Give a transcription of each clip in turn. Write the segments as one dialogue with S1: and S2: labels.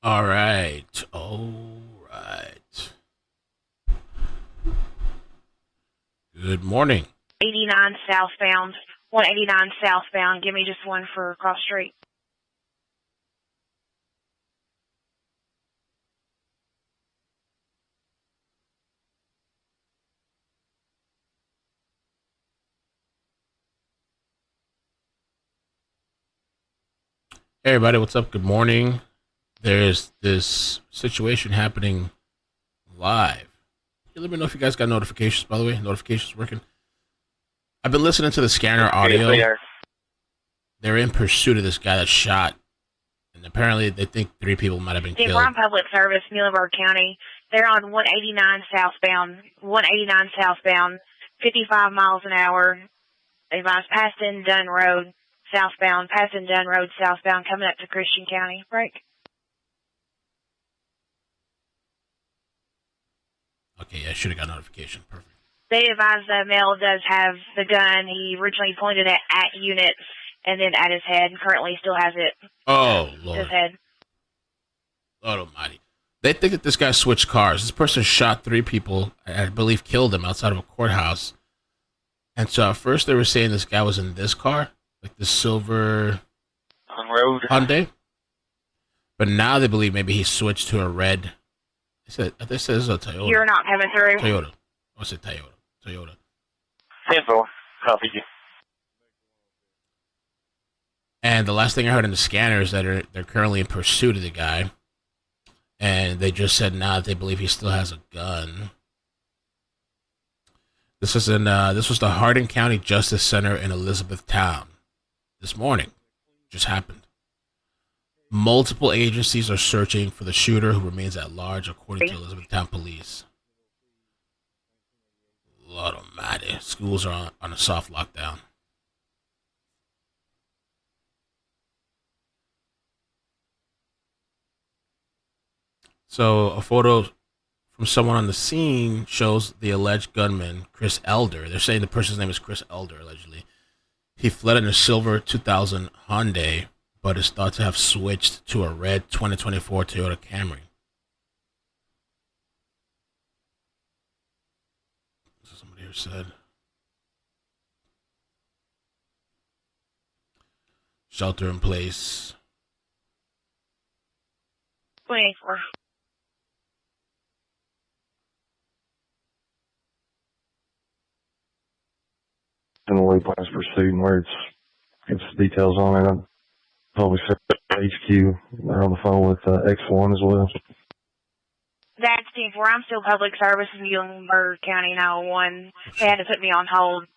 S1: All right. All right. Good morning.
S2: 89 southbound, 189 southbound. Give me just one for cross street.
S1: Hey, everybody. What's up? Good morning. There's this situation happening live. Let me know if you guys got notifications, by the way. Notifications working. I've been listening to the scanner audio. They're in pursuit of this guy that shot. And apparently they think 3 people might have been
S2: Steve,
S1: killed.
S2: we're on public service, Muhlenberg County. They're on 189 southbound, 189 southbound, 55 miles an hour. They've passed in Dunn Road, southbound, passing Dunn Road, southbound, coming up to Christian County. Break.
S1: Okay, I should have got notification. Perfect.
S2: They advise the male does have the gun. He originally pointed it at unit and then at his head. Currently still has it.
S1: Oh, Lord.
S2: His head.
S1: Lord almighty. They think that this guy switched cars. This person shot 3 people, I believe killed them outside of a courthouse. And so at first they were saying this guy was in this car, like the silver
S3: on road
S1: Hyundai. But now they believe maybe he switched to a red. They said this is a Toyota.
S2: You're not coming through.
S1: Toyota. I said Toyota. Toyota.
S3: 10-4. Copy you.
S1: And the last thing I heard in the scanner is that they're currently in pursuit of the guy. And they just said now that they believe he still has a gun. This was the Hardin County Justice Center in Elizabethtown this morning. Just happened. Multiple agencies are searching for the shooter who remains at large, according to Elizabethtown police. Lord almighty. Schools are on a soft lockdown. So a photo from someone on the scene shows the alleged gunman, Chris Elder. They're saying the person's name is Chris Elder, allegedly. He fled in a silver 2000 Hyundai, but is thought to have switched to a red 2024 Toyota Camry. This is somebody here said. Shelter in place.
S2: 24.
S4: In the Waypoint's pursuit and where it's details on it. I'm probably HQ. They're on the phone with X1 as well.
S2: That's 10-4. I'm still public service in Muhlenberg County 901. They had to put me on hold.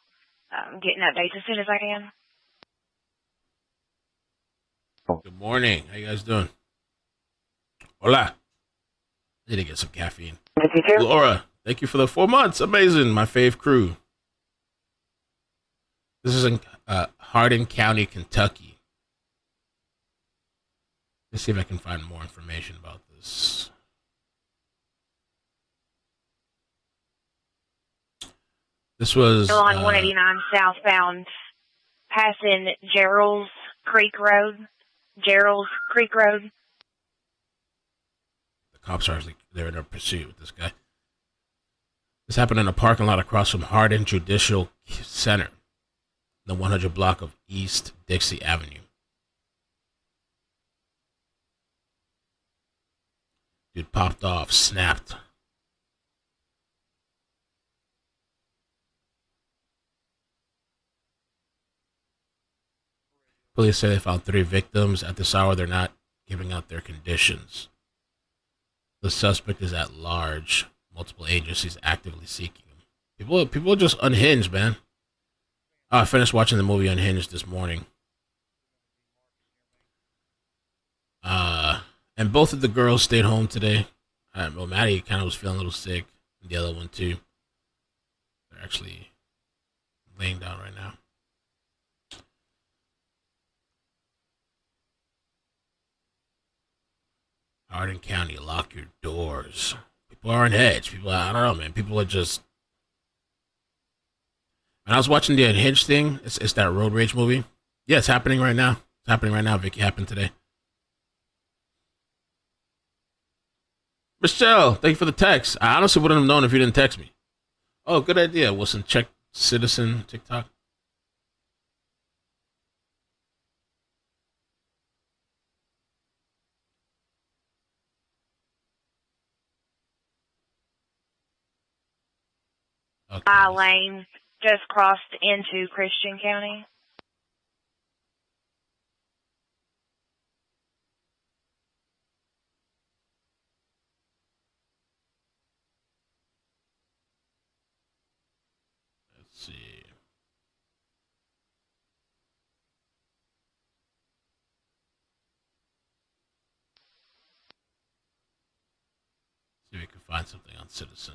S2: Getting updates as soon as I can.
S1: Good morning. How you guys doing? Hola. Need to get some caffeine. Laura, thank you for the 4 months. Amazing. My fave crew. This is in Hardin County, Kentucky. Let's see if I can find more information about this. This was
S2: Still on 189 southbound, passing Gerald's Creek Road. Gerald's Creek Road.
S1: The cops are they're in a pursuit with this guy. This happened in a parking lot across from Hardin Judicial Center, the 100 block of East Dixie Avenue. Dude popped off, snapped. Police say they found 3 victims. At this hour, they're not giving out their conditions. The suspect is at large. Multiple agencies actively seeking him. People are just unhinged, man. I finished watching the movie Unhinged this morning. And both of the girls stayed home today. Well, Maddie kind of was feeling a little sick. And the other one, too. They're actually laying down right now. Hardin County, lock your doors. People are on edge. People, I don't know, man. People are just. And I was watching the Unhinged thing. It's that road rage movie. Yeah, it's happening right now. It's happening right now, Vicky. Happened today. Michelle, thank you for the text. I honestly wouldn't have known if you didn't text me. Oh, good idea. Wilson, check Citizen TikTok. Okay.
S2: Lane just crossed into Christian County.
S1: Let's see. See if we can find something on Citizen.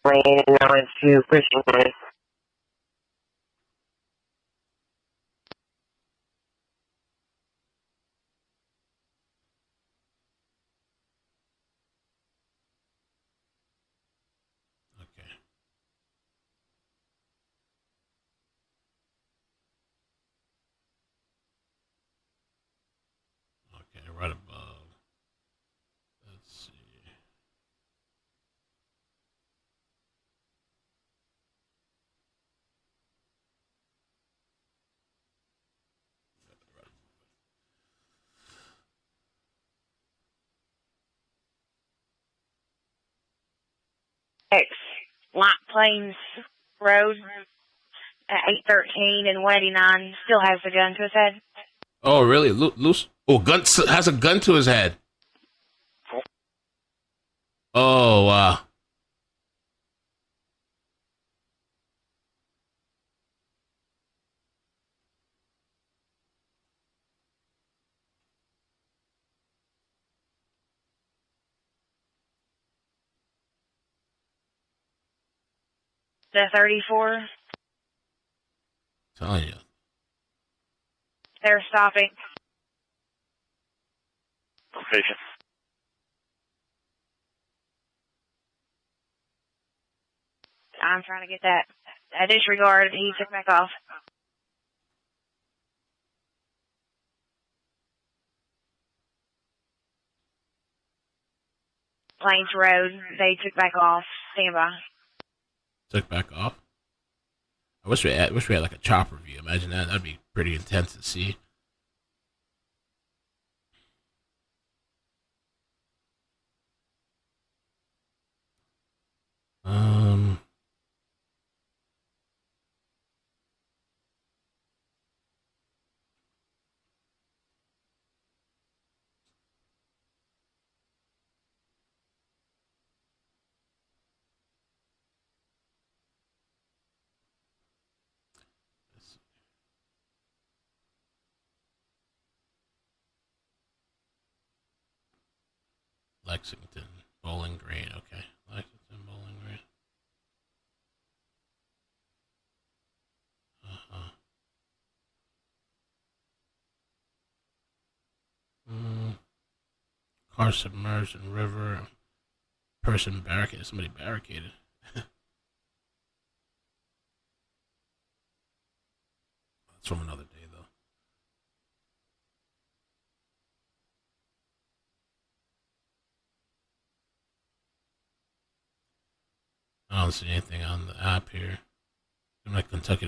S5: Lane now into Christian County.
S1: Okay. Okay, right above. Let's see.
S2: X White Plains Road at 813 and 189 still has the gun to his head.
S1: Oh, really? Loose. Oh, gun has a gun to his head. Oh, wow.
S2: The 34,
S1: Telling you.
S2: they're stopping.
S3: Location.
S2: I'm trying to get that. I disregard. He took back off. Plains Road, they took back off. Stand by.
S1: Took back off. I wish we had like a chopper view. Imagine that. That'd be pretty intense to see. Um. Lexington, Bowling Green. Okay, Lexington, Bowling Green. Uh-huh. Mm, car submerged in river. Person barricaded. Somebody barricaded. That's from another day, though. I don't see anything on the app here. I'm like Kentucky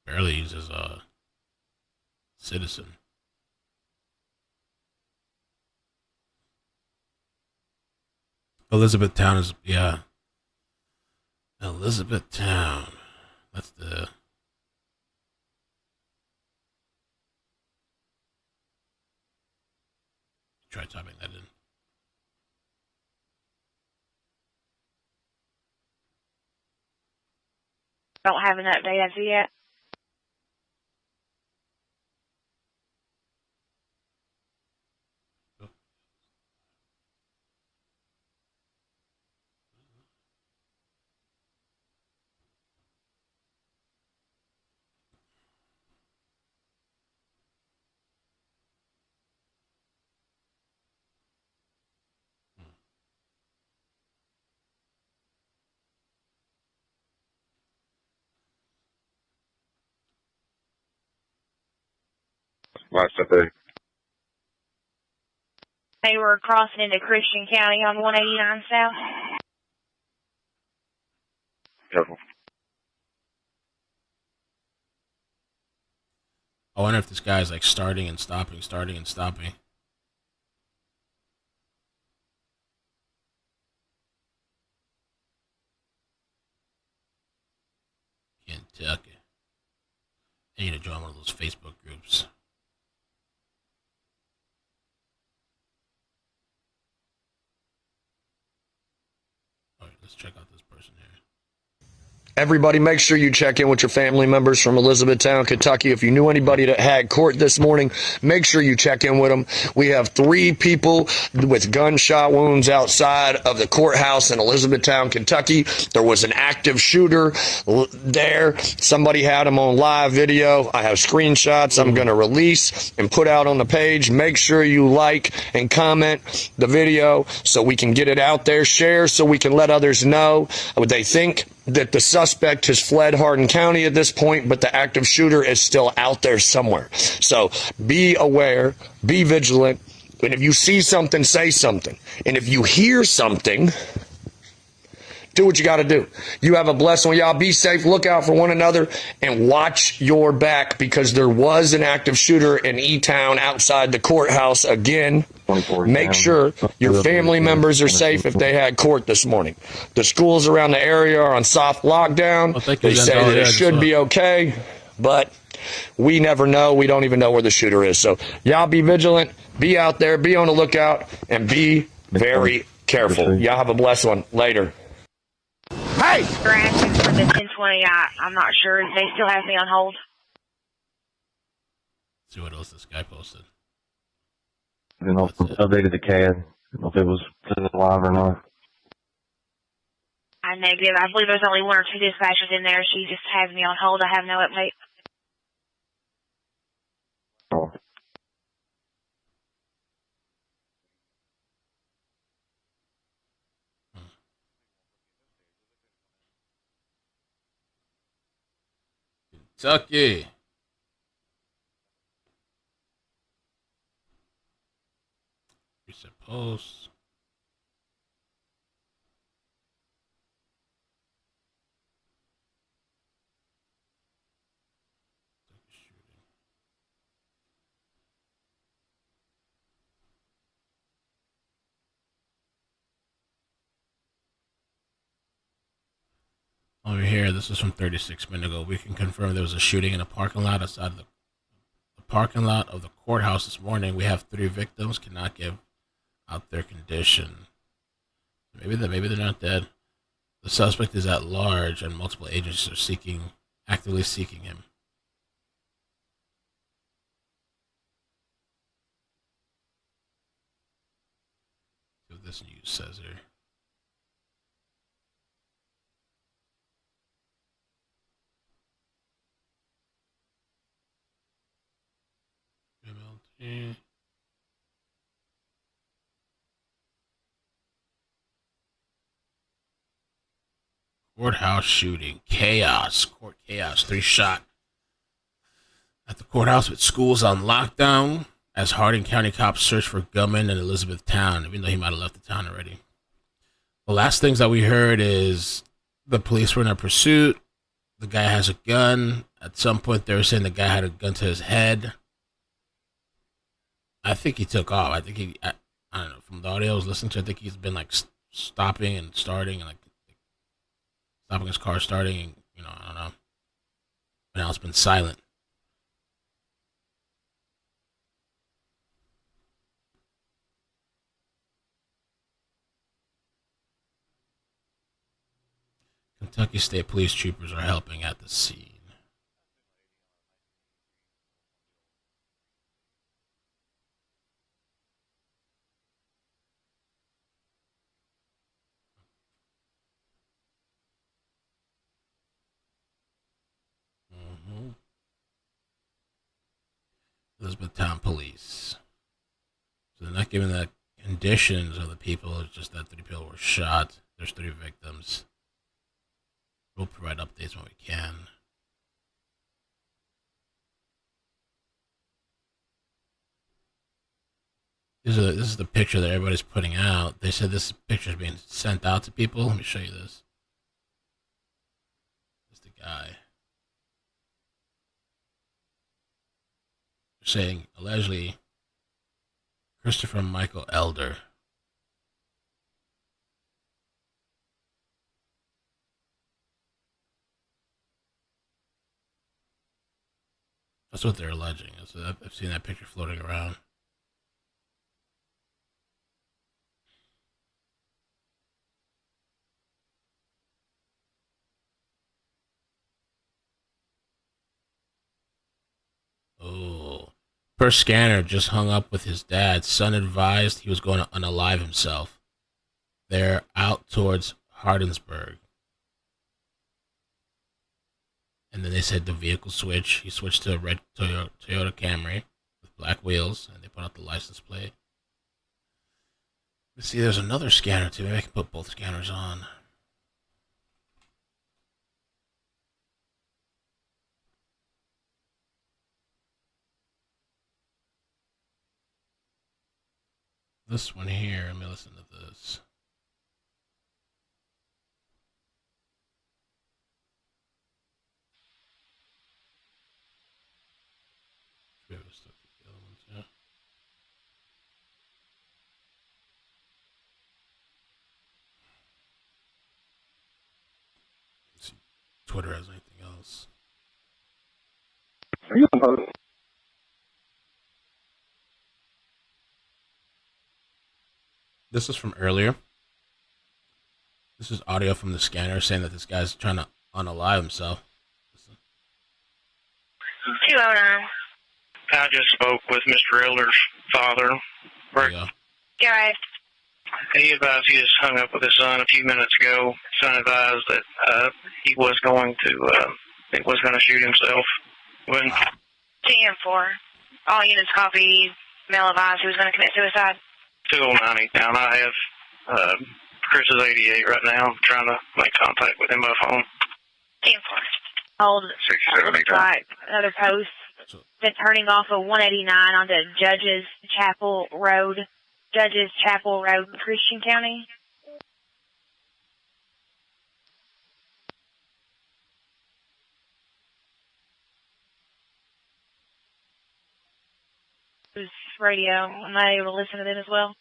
S1: barely uses Citizen. Elizabethtown is, yeah. Elizabethtown. That's the. Try typing that in.
S2: Don't have an update as of yet.
S4: Last day.
S2: They were crossing into Christian County on 189 South.
S4: Careful.
S1: I wonder if this guy's like starting and stopping, starting and stopping. Kentucky. I need to join one of those Facebook groups. All right, let's check out this person here.
S6: Everybody, make sure you check in with your family members from Elizabethtown, Kentucky. If you knew anybody that had court this morning, make sure you check in with them. We have 3 people with gunshot wounds outside of the courthouse in Elizabethtown, Kentucky. There was an active shooter there. Somebody had him on live video. I have screenshots I'm going to release and put out on the page. Make sure you like and comment the video so we can get it out there. Share so we can let others know what they think. That the suspect has fled Hardin County at this point, but the active shooter is still out there somewhere. So be aware, be vigilant, and if you see something, say something. And if you hear something, do what you got to do. You have a blessed one. Y'all be safe, look out for one another, and watch your back because there was an active shooter in E-Town outside the courthouse again. Make sure your family members are safe if they had court this morning. The schools around the area are on soft lockdown. They say that it should be okay, but we never know. We don't even know where the shooter is. So y'all be vigilant, be out there, be on the lookout, and be very careful. Y'all have a blessed one. Later. Hey!
S2: They're asking for the 1020. I'm not sure. They still have me on hold.
S1: Let's see what else this guy posted.
S4: You know, updated the CAD. If it was still alive or not.
S2: I'm negative. I believe there's only 1 or 2 dispatchers in there. She just has me on hold. I have no update.
S4: Oh.
S1: Kentucky. Recent posts. Over here, this is from 36 minutes ago. We can confirm there was a shooting in a parking lot outside the parking lot of the courthouse this morning. We have 3 victims. Cannot give out their condition. Maybe they're not dead. The suspect is at large, and multiple agents are actively seeking him. See what this news says here. MLT. Courthouse shooting. Chaos. Court chaos. 3 shot at the courthouse with schools on lockdown as Hardin County cops search for gunman in Elizabethtown, even though he might have left the town already. The last things that we heard is the police were in a pursuit. The guy has a gun. At some point, they were saying the guy had a gun to his head. I think he took off. I don't know. From the audio I was listening to, I think he's been like stopping and starting and like stopping his car, starting, and I don't know. But now it's been silent. Kentucky State Police troopers are helping at the scene. Elizabethtown Police. So they're not giving the conditions of the people. It's just that 3 people were shot. There's 3 victims. We'll provide updates when we can. This is the picture that everybody's putting out. They said this picture is being sent out to people. Let me show you this. This is the guy. They're saying allegedly Christopher Michael Elder. That's what they're alleging. I've seen that picture floating around. Oh. Per scanner just hung up with his dad. Son advised he was going to unalive himself. They're out towards Hardinsburg. And then they said the vehicle switch. He switched to a red Toyota Camry with black wheels, and they put out the license plate. Let's see, there's another scanner too. Maybe I can put both scanners on. This one here, let me listen to this. Yeah. Let's see if Twitter has anything else. This is from earlier. This is audio from the scanner saying that this guy's trying to unalive himself.
S2: 209.
S7: I just spoke with Mr. Elder's father.
S1: There you go.
S2: Go ahead.
S7: He advised he just hung up with his son a few minutes ago. Son advised that he was going to shoot himself. When
S2: TM4. All units copy. Mail advised he was going to commit suicide.
S7: 209 down. I have Chris's 88 right now. I'm trying to make contact with him by phone.
S2: TM4. Hold.
S3: 67
S2: Right. Another post. Then turning off of 189 onto Judges Chapel Road, Christian County. Who's radio? Am I able to listen to it as well?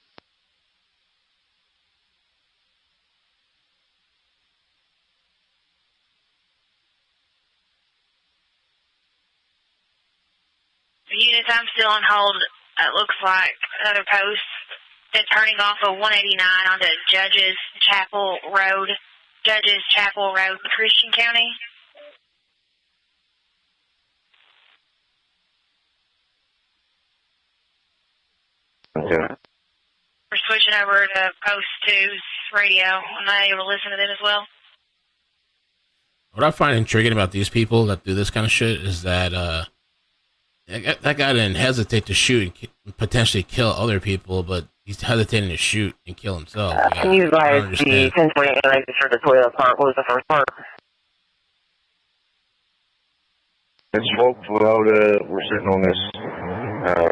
S2: Units, I'm still on hold. It looks like another post. Then turning off of 189 onto Judges Chapel Road, Christian County.
S3: Yeah.
S2: We're switching over to Post 2's radio. Am I able to listen to them as well?
S1: What I find intriguing about these people that do this kind of shit is that that guy didn't hesitate to shoot and potentially kill other people, but he's hesitating to shoot and kill himself.
S5: Can you advise the 1020 register the Toyota part? What was the first part?
S3: It's Toyota. We're sitting on this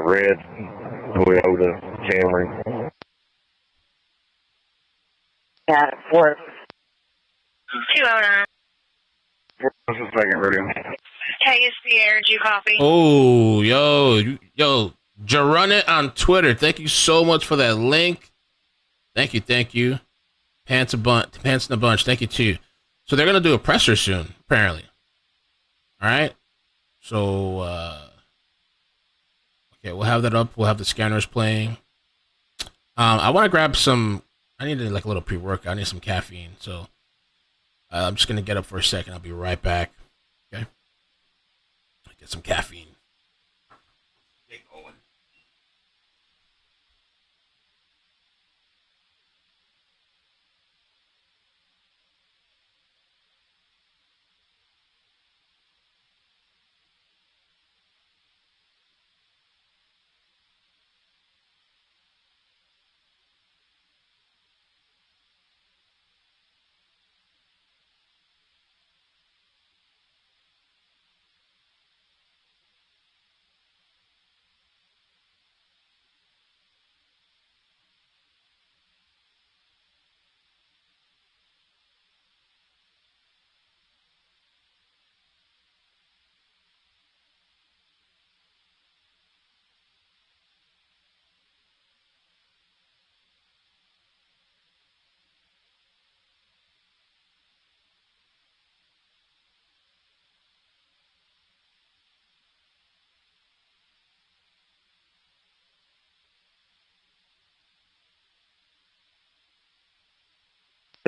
S3: red Toyota Camry.
S5: Yeah, for
S2: 209.
S3: What's the second radio?
S2: KSP Air, did you copy?
S1: Oh, yo, run it on Twitter. Thank you so much for that link. Thank you. Pants in a bunch. Thank you too. So they're gonna do a presser soon, apparently. All right. So okay, we'll have that up. We'll have the scanners playing. I want to grab some. I need like a little pre-workout. I need some caffeine. So I'm just gonna get up for a second. I'll be right back. Okay. Get some caffeine. Get going.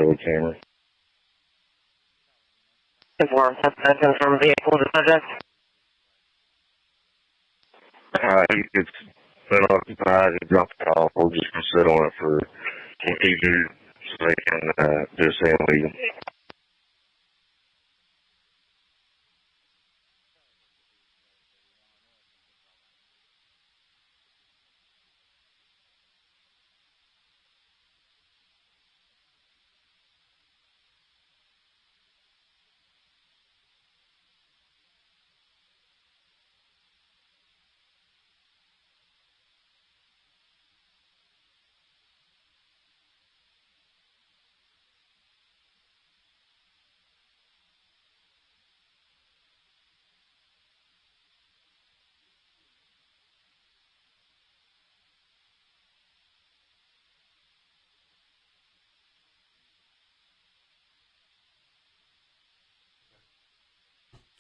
S3: the camera.
S5: Inform suspect from vehicle to subject.
S3: It's been occupied. He dropped it off. We're just going to sit on it for what they do so they can do a sand legal.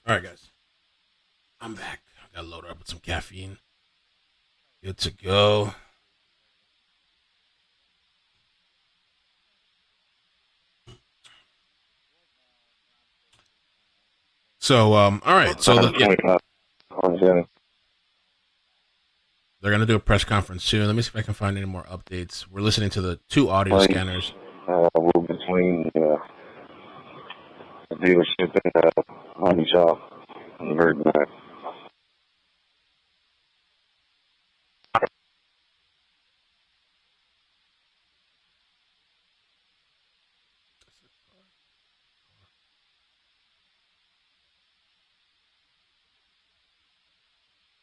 S1: All right, guys. I'm back. I got to load her up with some caffeine. Good to go. So, all right. So, they're going to do a press conference soon. Let me see if I can find any more updates. We're listening to the 2 audio scanners.
S3: We're between the dealership and the hobby shop on the very back.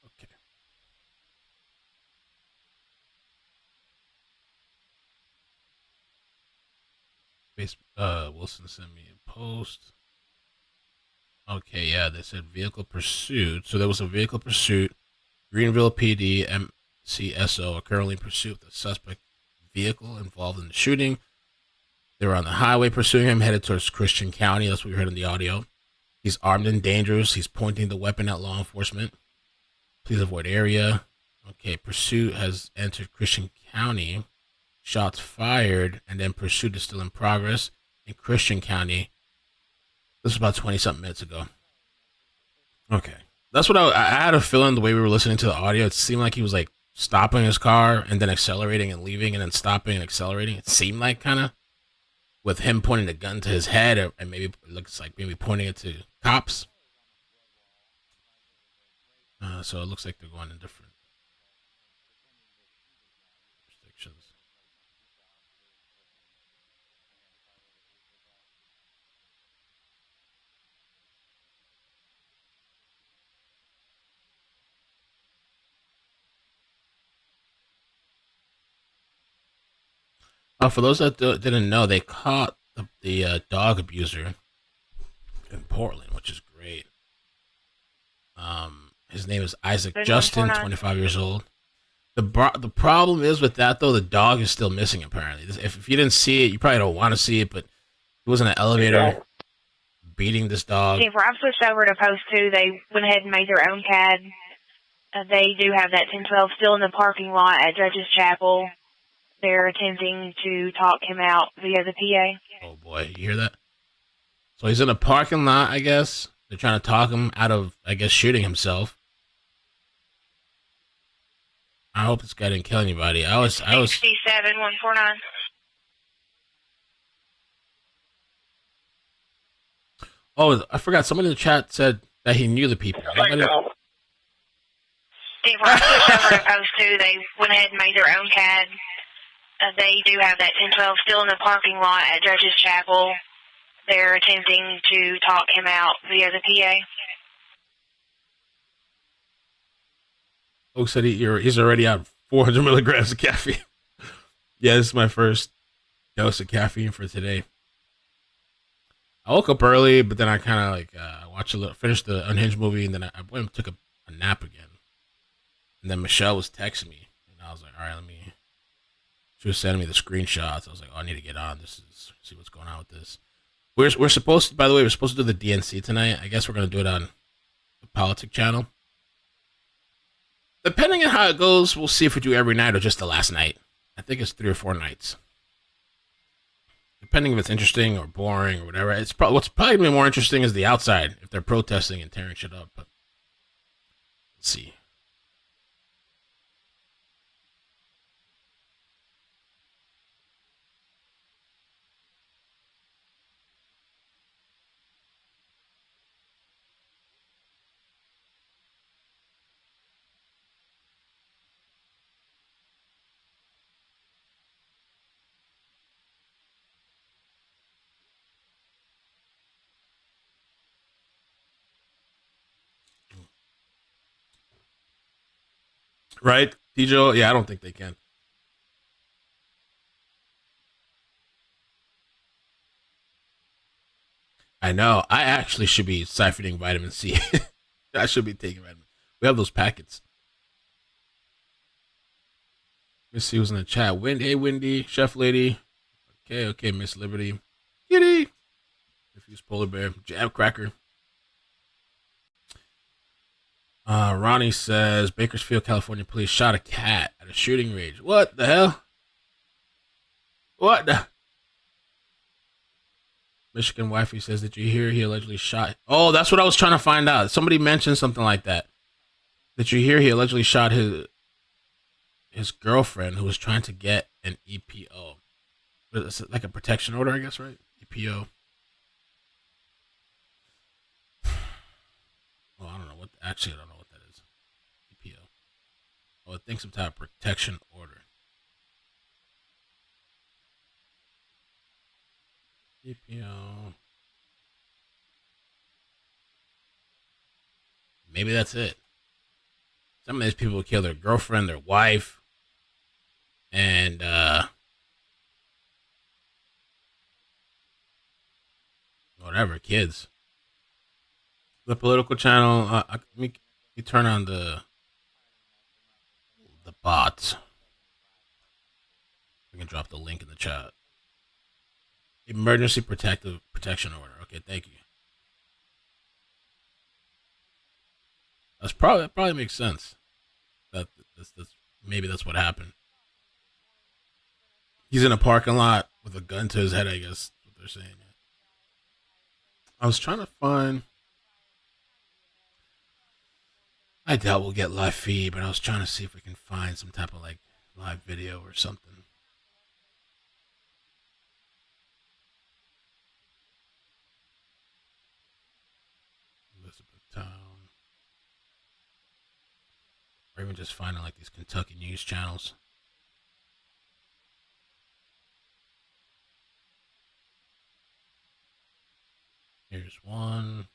S1: Okay. Wilson sent me a post. Okay, yeah, they said vehicle pursuit. So there was a vehicle pursuit. Greenville PD MCSO are currently in pursuit of the suspect vehicle involved in the shooting. They were on the highway pursuing him, headed towards Christian County. That's what we heard in the audio. He's armed and dangerous. He's pointing the weapon at law enforcement. Please avoid area. Okay, pursuit has entered Christian County. Shots fired, and then pursuit is still in progress in Christian County. This was about 20-something minutes ago. Okay. That's what I had a feeling the way we were listening to the audio. It seemed like he was like stopping his car and then accelerating and leaving and then stopping and accelerating. It seemed like kind of with him pointing the gun to his head and maybe it looks like maybe pointing it to cops. So it looks like they're going in different jurisdictions. For those that didn't know, they caught the dog abuser in Portland, which is great. His name is Isaac Justin, 25 years old. The problem is with that, though, the dog is still missing, apparently. If you didn't see it, you probably don't want to see it, but he was in an elevator beating this dog.
S2: If I've switched over to Post 2, they went ahead and made their own CAD. They do have that 1012 still in the parking lot at Judge's Chapel. They're attempting to talk him out via the PA.
S1: Oh, boy. You hear that? So he's in a parking lot, I guess. They're trying to talk him out of, I guess, shooting himself. I hope this guy didn't kill anybody. I was.
S2: 67149.
S1: Oh, I forgot. Somebody in the chat said that he knew the people.
S2: If I switched over to Post 2, they went ahead and made their own CAD. They do have that 1012 still in the parking lot at Judge's Chapel. They're attempting to talk him out via the PA.
S1: Oak said he's already on 400 milligrams of caffeine. Yeah, this is my first dose of caffeine for today. I woke up early, but then I kind of like finished the Unhinged movie, and then I went and took a nap again. And then Michelle was texting me, and I was like, all right, she was sending me the screenshots. I was like, oh, I need to get on. See what's going on with this. We're supposed to, by the way, we're supposed to do the DNC tonight. I guess we're going to do it on the Politic channel. Depending on how it goes, we'll see if we do every night or just the last night. I think it's 3 or 4 nights. depending if it's interesting or boring or whatever. It's probably what's probably gonna be more interesting is the outside if they're protesting and tearing shit up. But let's see. Right, DJ? Yeah, I don't think they can. I know. I actually should be siphoning vitamin C. I should be taking vitamin. We have those packets. Let's see who's in the chat. Wendy, hey Wendy, Chef Lady. Okay, Miss Liberty. Kitty. Refuse Polar Bear. Jab Cracker. Ronnie says Bakersfield, California police shot a cat at a shooting range. What the hell? What the? Michigan wifey says, did you hear he allegedly shot? Oh, that's what I was trying to find out. Somebody mentioned something like that. Did you hear he allegedly shot his girlfriend who was trying to get an EPO? It's like a protection order, I guess, right? EPO. Well, I don't know what. Actually, I don't know what that is. EPO. Oh, I think some type of protection order. EPO. Maybe that's it. Some of these people kill their girlfriend, their wife, and whatever, kids. The political channel. Let me turn on the bots. We can drop the link in the chat. Emergency protection order. Okay, thank you. That probably makes sense. That's maybe that's what happened. He's in a parking lot with a gun to his head, I guess. That's what they're saying. I was trying to find. I doubt we'll get live feed, but I was trying to see if we can find some type of like live video or something. Elizabethtown. Or even just finding like these Kentucky news channels. Here's one.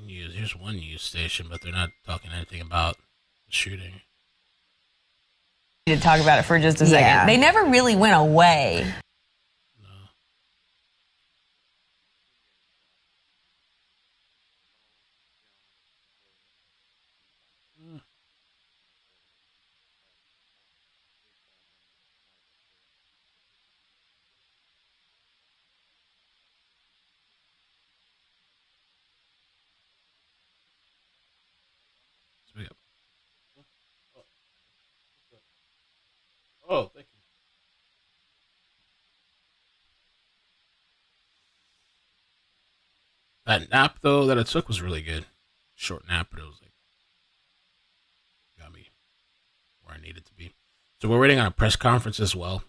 S1: News. Here's one news station, but they're not talking anything about the shooting.
S8: To talk about it for just a second. They never really went away.
S1: No. Oh, thank you. That nap though that I took was really good. Short nap, but it was like got me where I needed to be. So we're waiting on a press conference as well.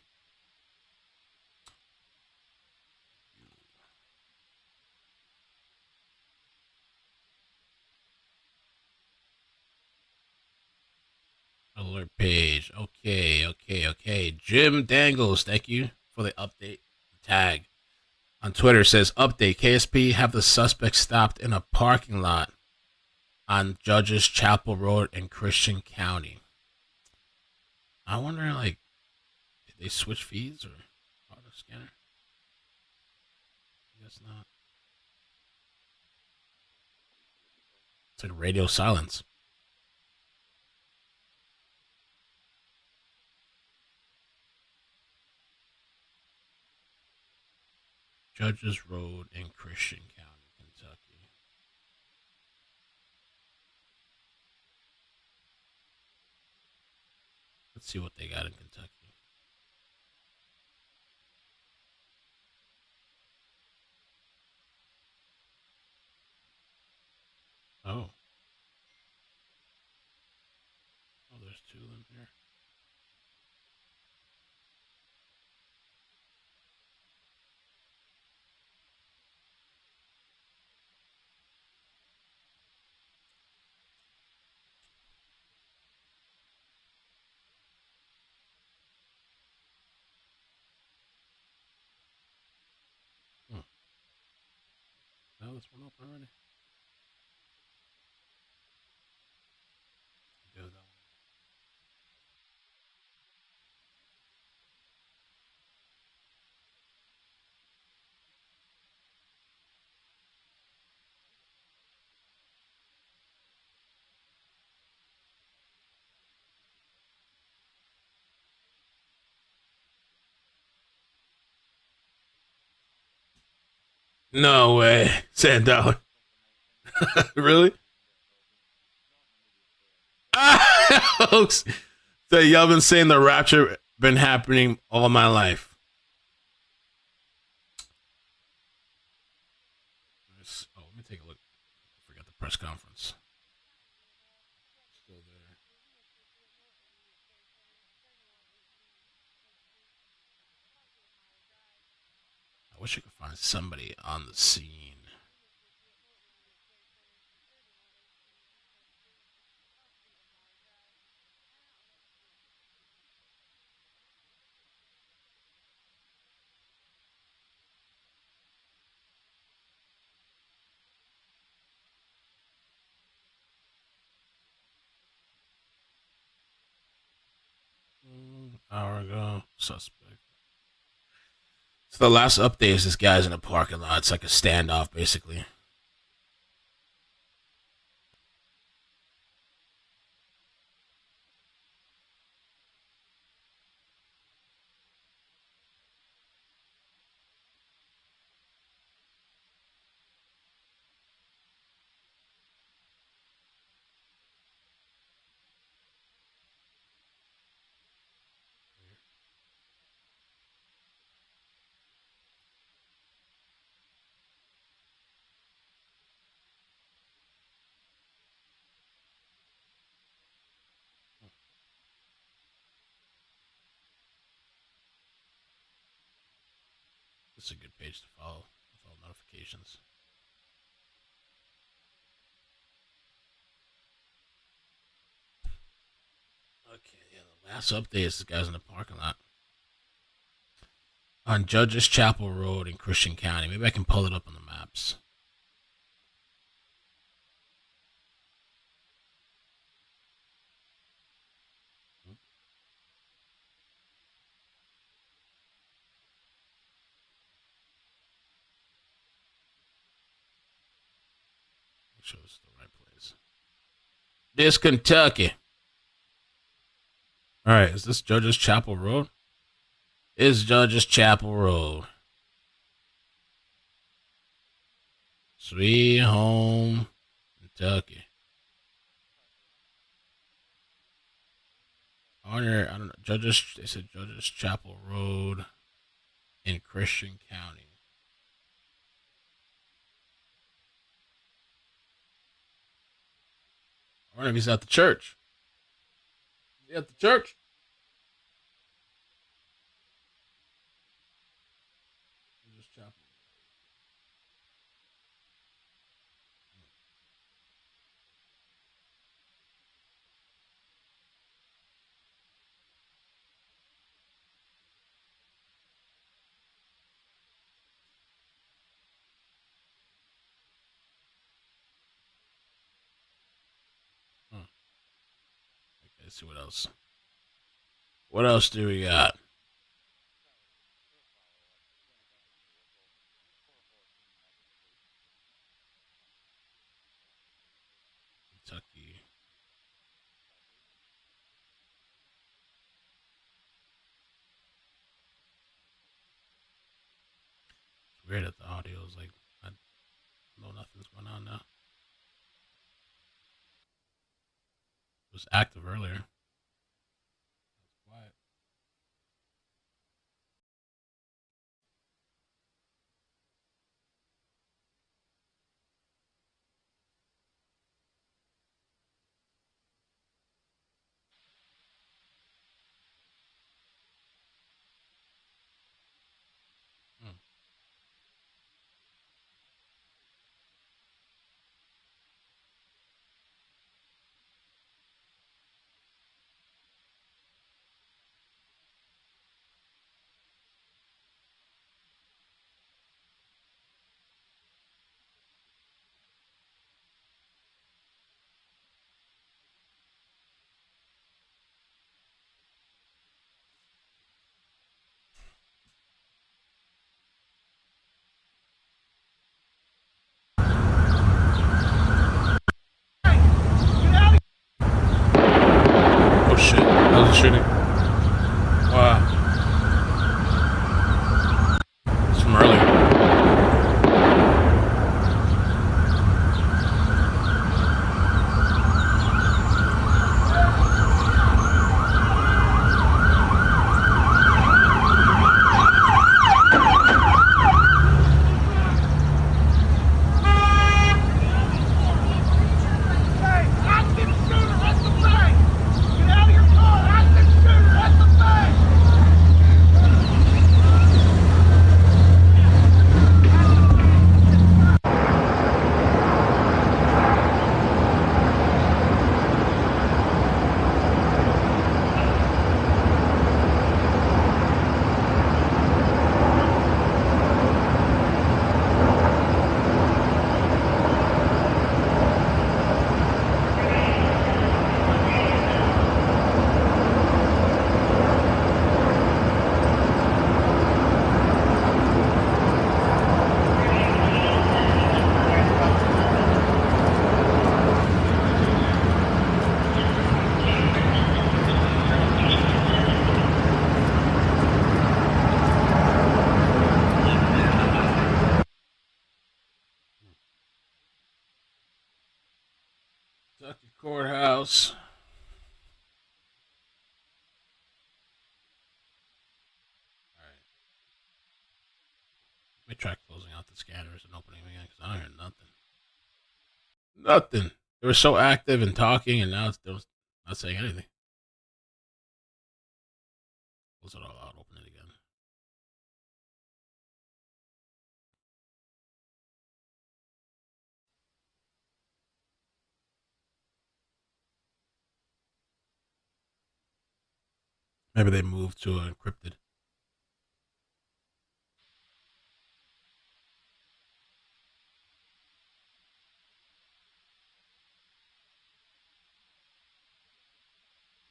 S1: Alert page. Okay. Jim Dangles, thank you for the update. Tag on Twitter says update KSP have the suspect stopped in a parking lot on Judges Chapel Road in Christian County. I wonder, like, did they switch feeds or auto scanner? I guess not. It's like radio silence. Judges Road in Christian County, Kentucky. Let's see what they got in Kentucky. Oh. Oh, there's two of them here. Oh, this one open already. Do that one. No way. Sand down. Really? Folks, so y'all been saying the rapture been happening all my life. Oh, let me take a look. I forgot the press conference. Still there. I wish I could find somebody on the scene. Hour ago, suspect. So the last update is this guy's in a parking lot. It's like a standoff, basically. This is a good page to follow with all notifications. Okay, yeah, the last update is this guy's in the parking lot on Judges Chapel Road in Christian County. Maybe I can pull it up on the maps. Make sure it's the right place. This Kentucky. All right, is this Judges Chapel Road? Is Judges Chapel Road. Sweet home, Kentucky. I don't know. Judges, they said Judges Chapel Road in Christian County. I wonder if he's at the church. Is he at the church? Judges Chapel. Okay, let's see what else. What else do we got? great at the audio. It's like I know nothing's going on now. It was active earlier. Quiet. Oh shit! That was a shooting. Wow. It's from earlier. Courthouse. All right. Let me try closing out the scanners and opening them again because I don't hear nothing. Nothing. They were so active and talking, and now they're not saying anything. Close it all out. Open it again. Maybe they moved to encrypted.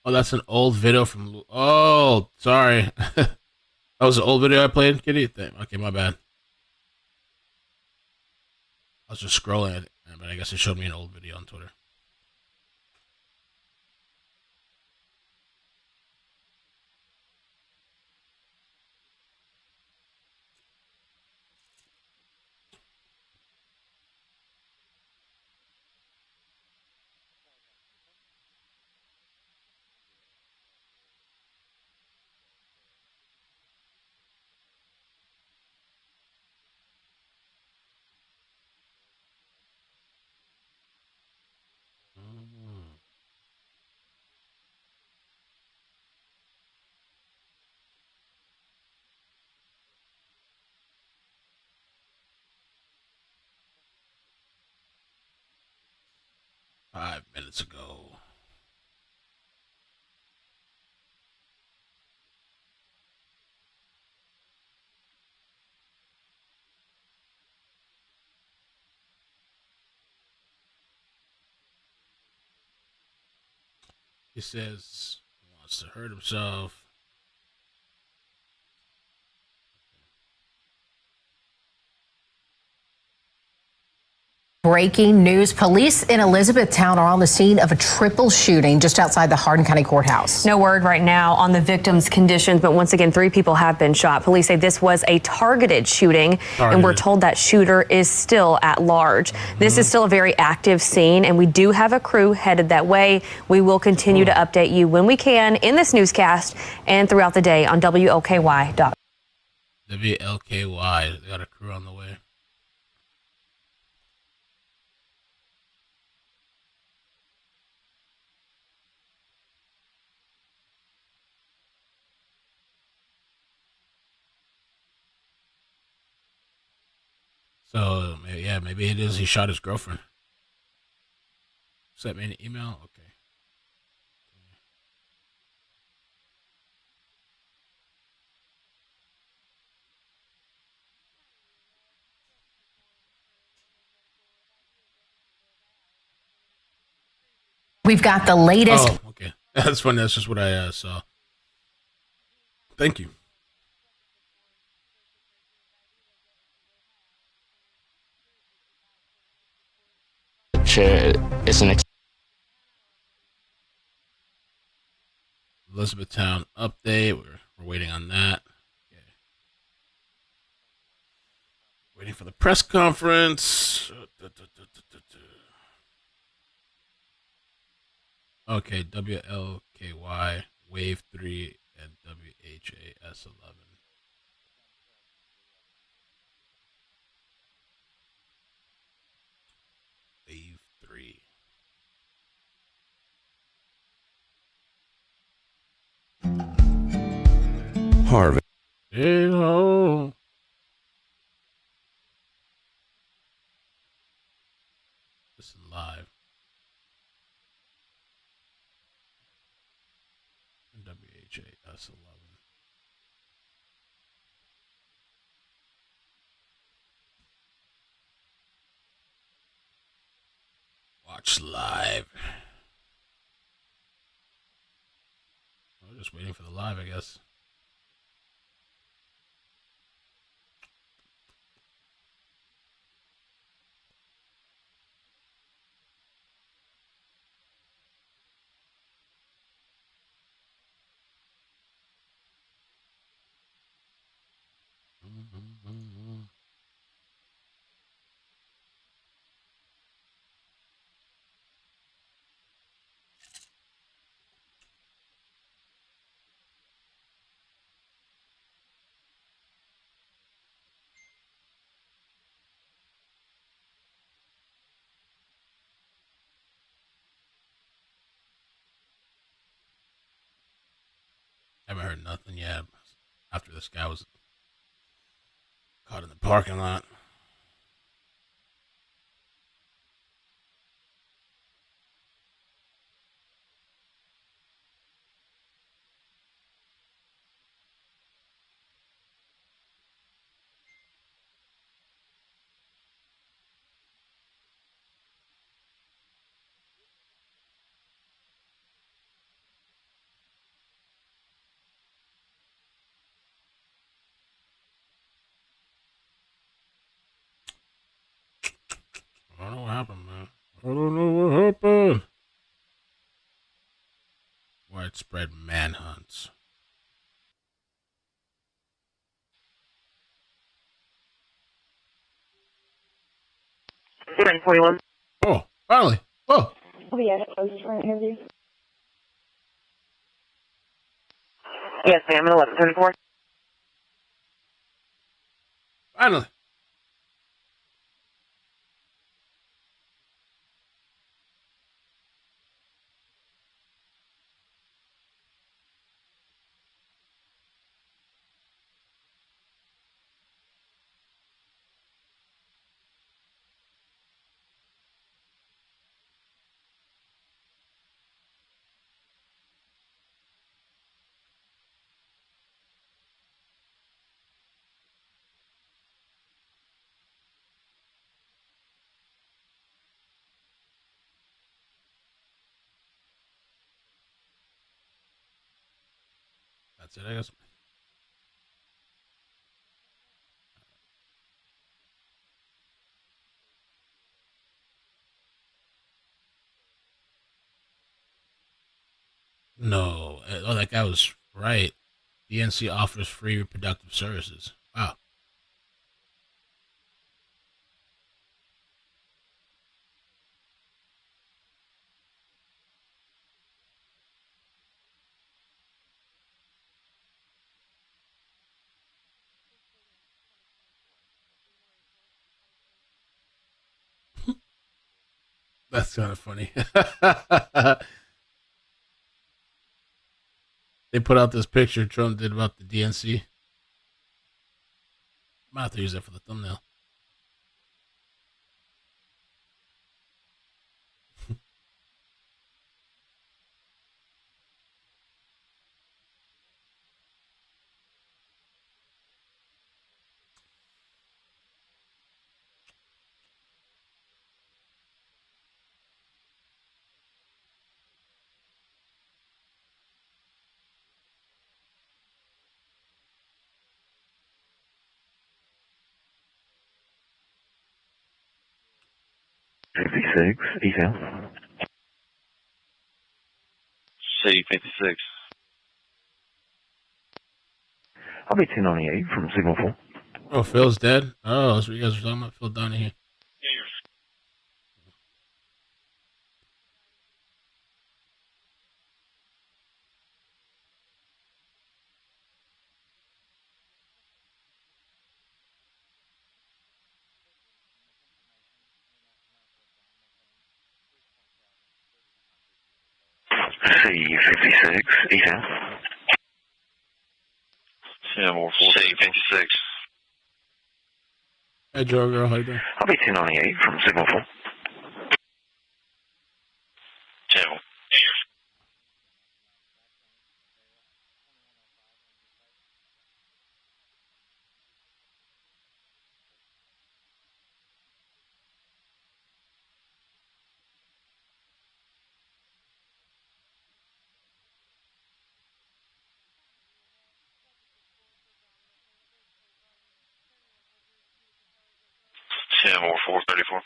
S1: Oh, that's an old video from. Oh, sorry. That was an old video I played, Kitty. Okay, my bad. I was just scrolling, but I guess it showed me an old video on Twitter. Mm. Five minutes ago. He says he wants to hurt himself.
S9: breaking news. Police in Elizabethtown are on the scene of a triple shooting just outside the Hardin County Courthouse.
S10: No word right now on the victim's conditions, but once again, 3 people have been shot. Police say this was a targeted shooting, and we're told that shooter is still at large. This is still a very active scene, and we do have a crew headed that way. We will continue to update you when we can in this newscast and throughout the day on WLKY.com.
S1: WLKY, they got a crew on the way. So, yeah, maybe it is he shot his girlfriend. Sent me an email? Okay.
S9: We've got the latest.
S1: Oh, okay. That's funny. That's just what I saw. Thank you.
S11: It's an
S1: Elizabethtown update. We're waiting on that. Okay. Waiting for the press conference. Okay, WLKY, Wave 3, and WHAS 11. Wave 3.
S11: Harvey.
S1: Hey ho. Listen live. WHAS 11. Watch live. I'm just waiting for the live, I guess. Haven't heard nothing yet after this guy was caught in the parking lot. I don't know what happened, man. I don't know what happened. Widespread manhunts. Oh, finally. Oh.
S5: Oh, yeah, I was just for an interview. Yes, ma'am, at 11:34.
S1: Finally. That's it, I guess. No. Oh, that guy was right. DNC offers free reproductive services. Wow. That's kind of funny. They put out this picture Trump did about the DNC. I might have to use that for the thumbnail.
S3: C56, eval. C56. I'll be 10 on the 8 from Signal 4.
S1: Oh, Phil's dead? Oh, that's what you guys were talking about? Phil Donahue.
S3: C56, eval. C56.
S1: Hey, Joe girl, how you doing?
S3: I'll be 10 on the 8 from Signal 4. 10. Or 434.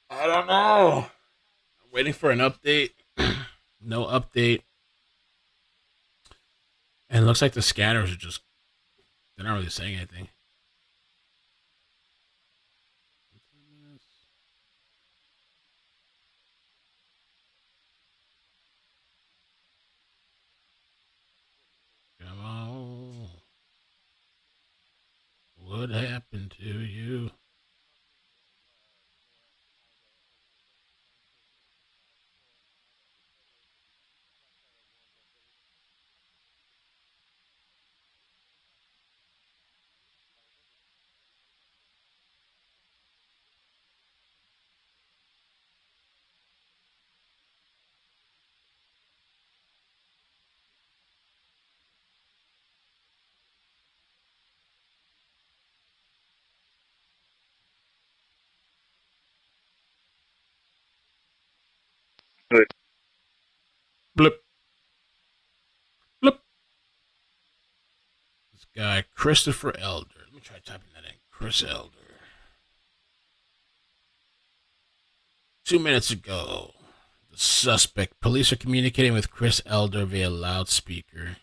S1: I don't know. I'm waiting for an update. No update. And it looks like the scanners are just, they're not really saying anything. Come on. What happened to you?
S3: Good.
S1: Blip. Blip. This guy, Christopher Elder. Let me try typing that in. Chris Elder. 2 minutes ago, the suspect. Police are communicating with Chris Elder via loudspeaker.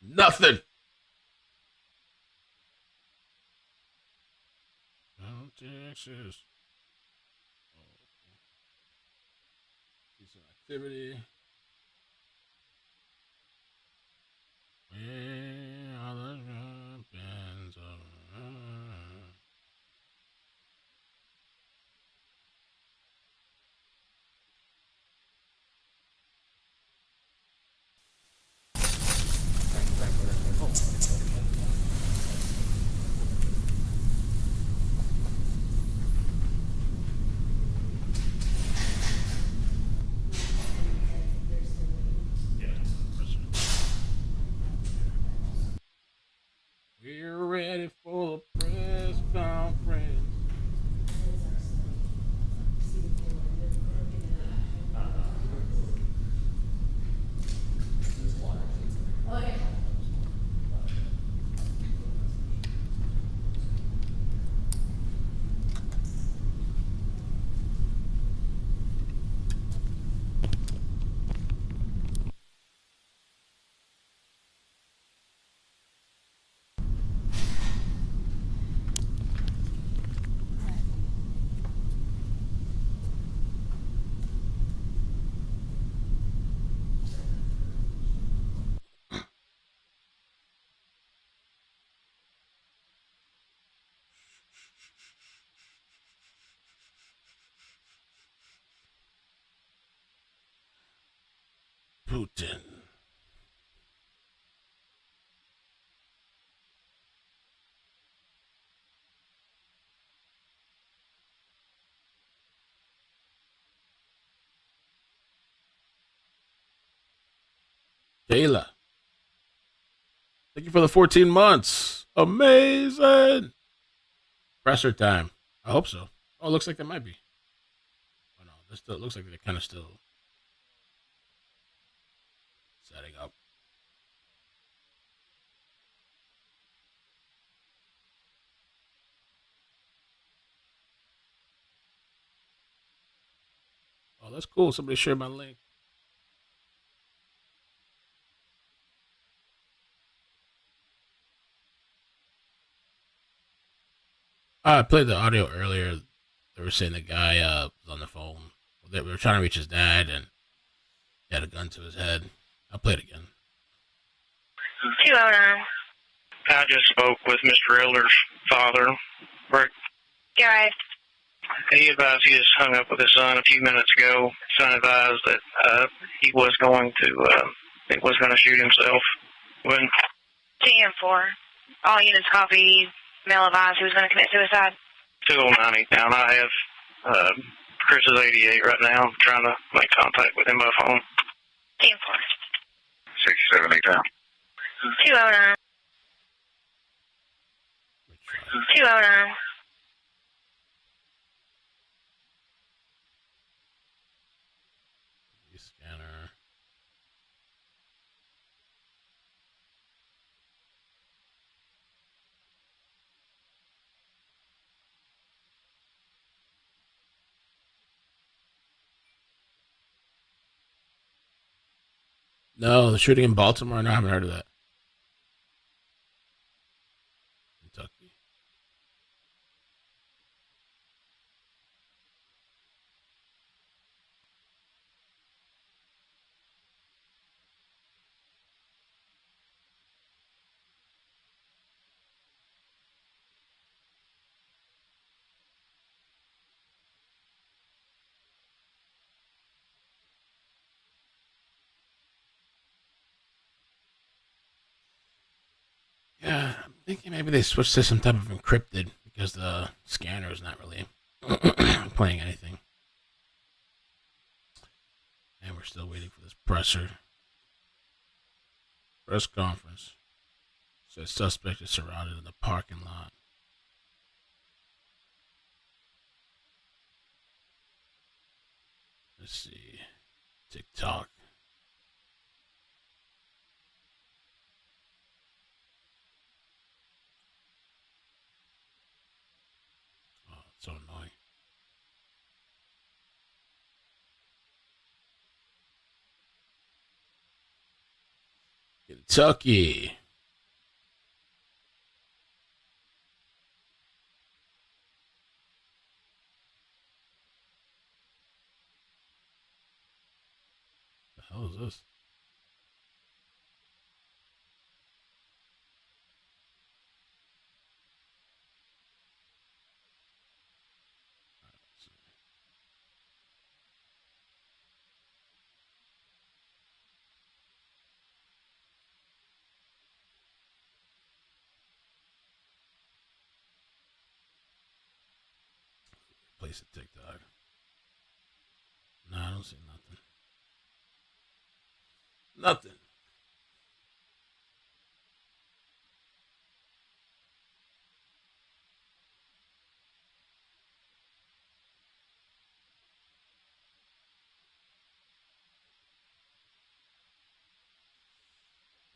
S1: Nothing. Oh, Texas. Decent activity. Where are the weapons of... We're ready for the press conference. Putin. Kayla. Thank you for the 14 months. Amazing. Presser time. I hope so. Oh, it looks like there might be. Oh, no. This still looks like they're kind of still setting up. Oh, that's cool. Somebody shared my link. I played the audio earlier. They were saying the guy was on the phone. They were trying to reach his dad, and he had a gun to his head. I'll play it again.
S2: 209.
S7: I just spoke with Mr. Elder's father, Rick.
S2: Go ahead.
S7: He advised he just hung up with his son a few minutes ago. Son advised that he was going to shoot himself. When
S2: TM4. All units copy. Mail advised he was going to commit suicide.
S7: 209 Eastbound. I have Chris's 88 right now. I'm trying to make contact with him by phone.
S2: TM4.
S3: 67 Eastbound.
S2: 209. 209.
S1: Scanner. No, the shooting in Baltimore. No, I haven't heard of that. Kentucky. Yeah, I'm thinking maybe they switched to some type of encrypted because the scanner is not really playing anything. And we're still waiting for this press conference. Says suspect is surrounded in the parking lot. Let's see. TikTok. Oh, it's so annoying. Kentucky. The hell is this? Place at TikTok. No, I don't see nothing. Nothing.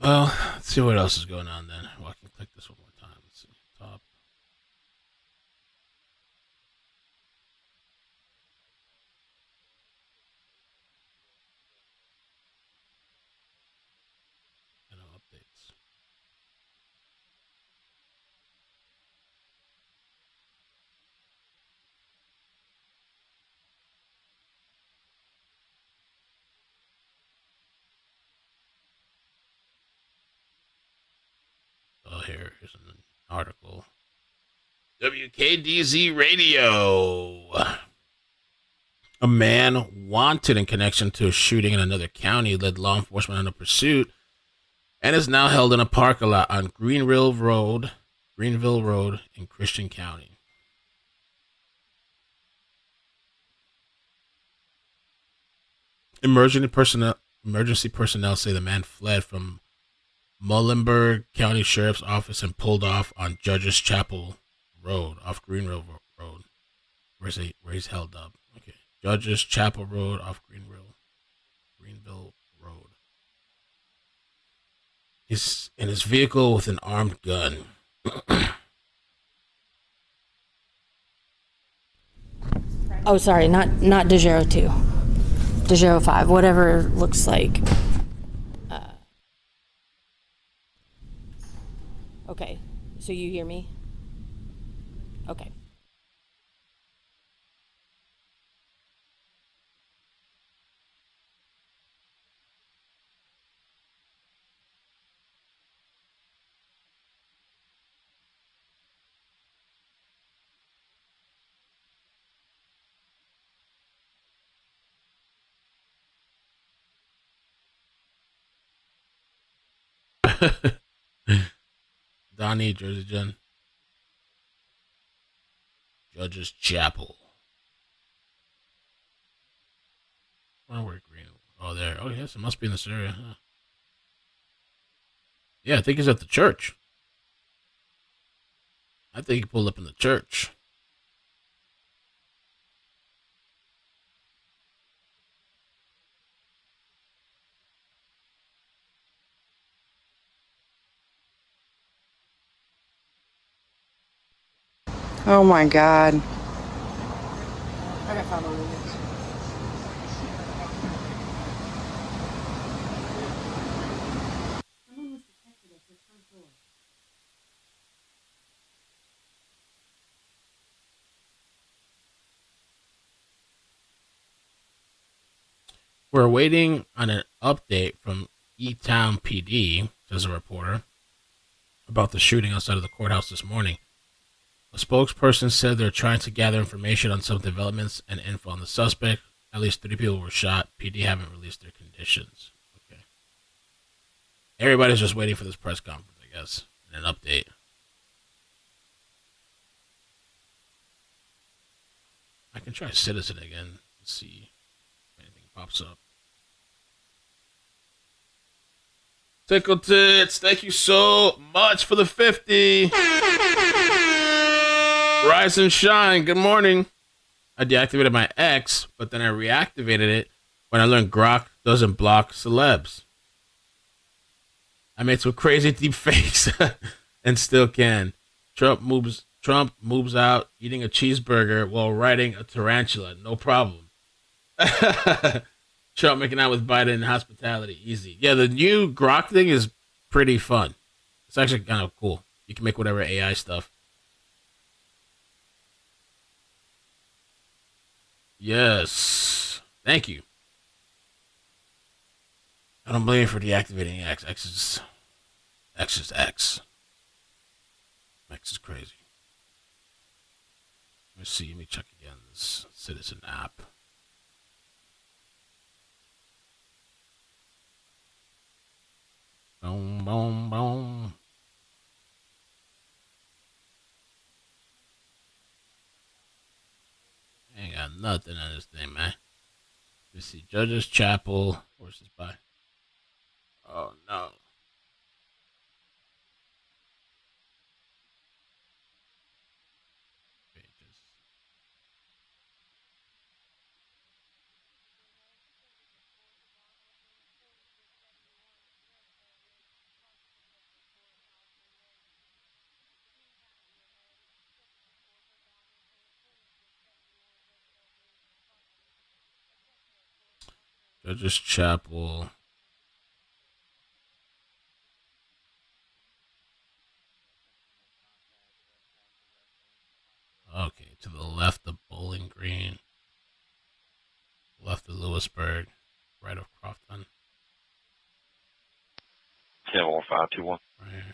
S1: Well, let's see what else is going on then. Well, I can click this one more time. Let's see. Top. And updates. Oh, here's an article. WKDZ Radio. A man wanted in connection to a shooting in another county led law enforcement on a pursuit and is now held in a parking lot on Greenville Road in Christian County. Emergency personnel say the man fled from Muhlenberg County Sheriff's Office and pulled off on Judges Chapel Road off Greenville Road, where he's held up. Okay, Judges Chapel Road off Greenville Road. He's in his vehicle with an armed gun.
S11: Oh, sorry, not DeGero 2. DeGero 5, whatever it looks like. Okay, so you hear me? Okay.
S1: Donnie, Jersey Jen. Judges Chapel. Oh, where Green? Oh, there. Oh, yes, it must be in this area. Huh? Yeah, I think he's at the church. I think he pulled up in the church.
S12: Oh my God.
S11: I got 5 minutes.
S1: We're waiting on an update from E-Town PD, says a reporter, about the shooting outside of the courthouse this morning. A spokesperson said they're trying to gather information on some developments and info on the suspect. At least 3 people were shot. PD haven't released their conditions. Okay. Everybody's just waiting for this press conference, I guess, and an update. I can try Citizen again and see if anything pops up. Tickle Tits, thank you so much for the 50. Rise and shine, good morning. I deactivated my X, but then I reactivated it when I learned Grok doesn't block celebs. I made some crazy deep fakes and still can. Trump moves out eating a cheeseburger while riding a tarantula. No problem. Trump making out with Biden in hospitality. Easy. Yeah, the new Grok thing is pretty fun. It's actually kind of cool. You can make whatever AI stuff. Yes. Thank you. I don't blame you for deactivating X. X is X. X is crazy. Let me see. Let me check again this Citizen app. Boom, boom, boom. Ain't got nothing on this thing, man. Let's see. Judges Chapel. Where's this by? Oh, no. Pages. Judges Chapel. Okay, to the left of Bowling Green. Left of Lewisburg. Right of Crofton.
S3: 10-521.
S1: Right here.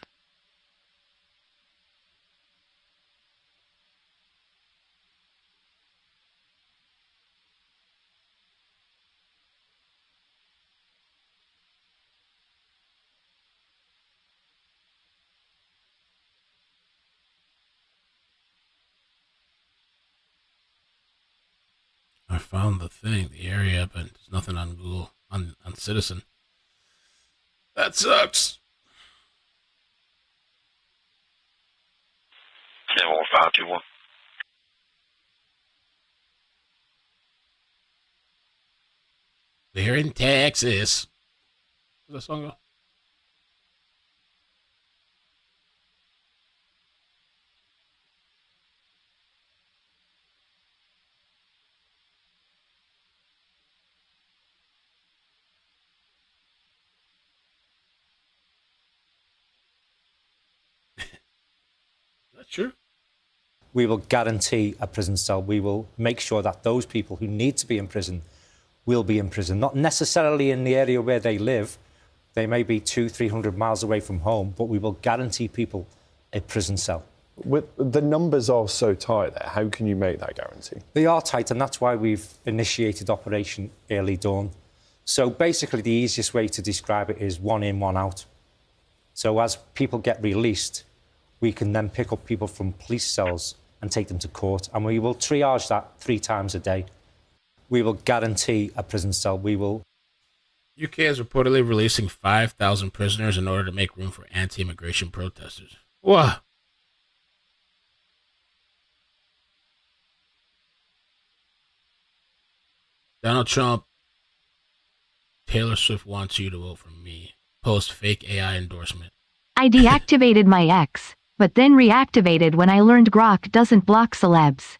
S1: I found the thing, the area, but there's nothing on Google, on Citizen. That sucks.
S3: 10-521.
S1: They're in Texas. Where's that song go? That's true.
S13: We will guarantee a prison cell. We will make sure that those people who need to be in prison will be in prison, not necessarily in the area where they live. They may be 200-300 miles away from home, but we will guarantee people a prison cell.
S14: The numbers are so tight there. How can you make that guarantee?
S13: They are tight, and that's why we've initiated Operation Early Dawn. So basically, the easiest way to describe it is one in, one out. So as people get released, we can then pick up people from police cells and take them to court, and we will triage that 3 times a day. We will guarantee a prison cell. We will.
S1: UK is reportedly releasing 5,000 prisoners in order to make room for anti-immigration protesters. What? Donald Trump, Taylor Swift wants you to vote for me. Post fake AI endorsement.
S15: I deactivated my ex, but then reactivated when I learned Grok doesn't block celebs.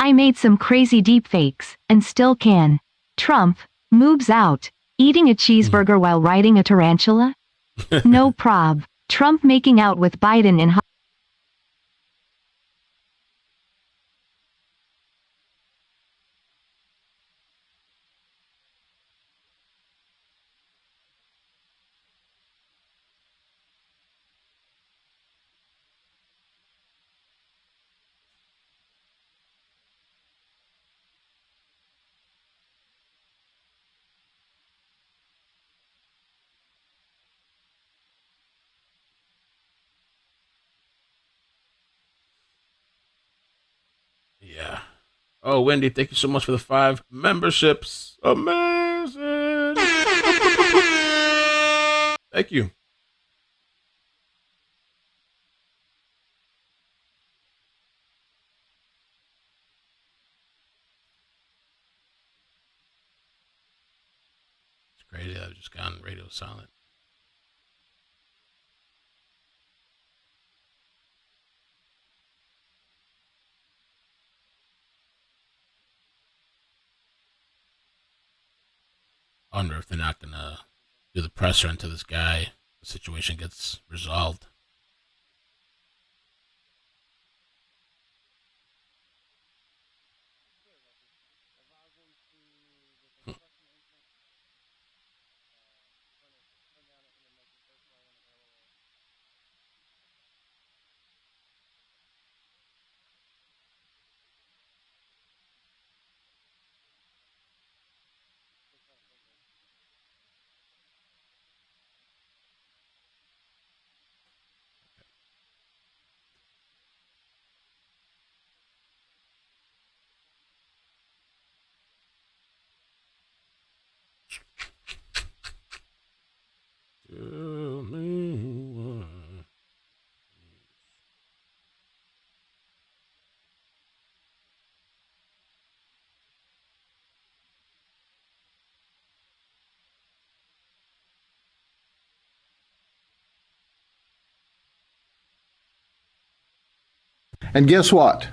S15: I made some crazy deepfakes, and still can. Trump moves out, eating a cheeseburger while riding a tarantula? No prob. Trump making out with Biden in
S1: Yeah. Oh, Wendy, thank you so much for the 5 memberships. Amazing. Thank you. It's crazy that I've just gone radio silent. I wonder if they're not gonna do the presser into this guy the situation gets resolved. Tell me why.
S16: And guess what?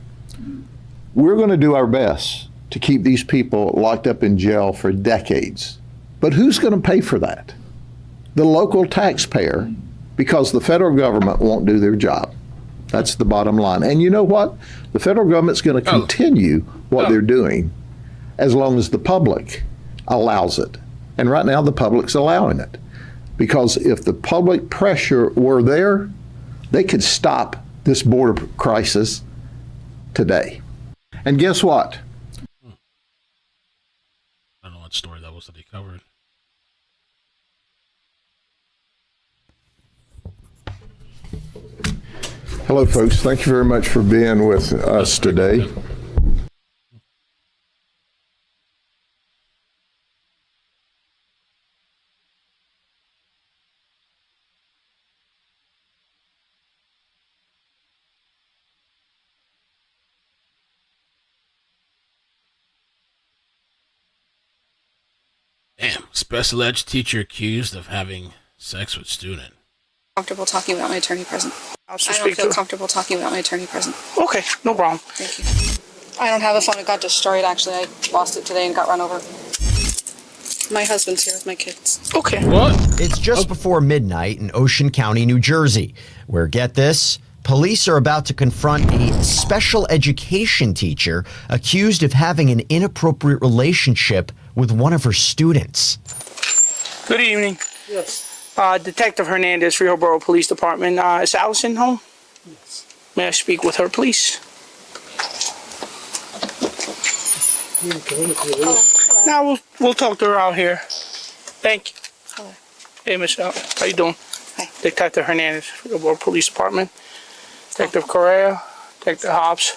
S16: We're going to do our best to keep these people locked up in jail for decades. But who's going to pay for that? The local taxpayer, because the federal government won't do their job. That's the bottom line. And you know what? The federal government's going to continue what they're doing as long as the public allows it. And right now the public's allowing it. Because if the public pressure were there, they could stop this border crisis today. And guess what?
S1: I don't know what story that was that he covered.
S16: Hello, folks. Thank you very much for being with us today.
S1: Damn, special ed teacher accused of having sex with student.
S17: Comfortable talking without my attorney present. I don't feel comfortable talking without my attorney present.
S7: Okay, no problem.
S17: Thank you. I don't have a phone. It got destroyed, actually. I lost it today and got run over. My husband's here with my kids.
S7: Okay.
S1: What?
S18: It's just before midnight in Ocean County, New Jersey, where, get this, police are about to confront a special education teacher accused of having an inappropriate relationship with one of her students.
S7: Good evening. Yes. Detective Hernandez, Rio Borough Police Department. Is Allison home? Yes. May I speak with her, please? Now we'll talk to her out here. Thank you.
S17: Hello.
S7: Hey, Michelle. How you doing?
S17: Hi.
S7: Detective Hernandez, Rio Borough Police Department. Detective Correa, Detective Hobbs.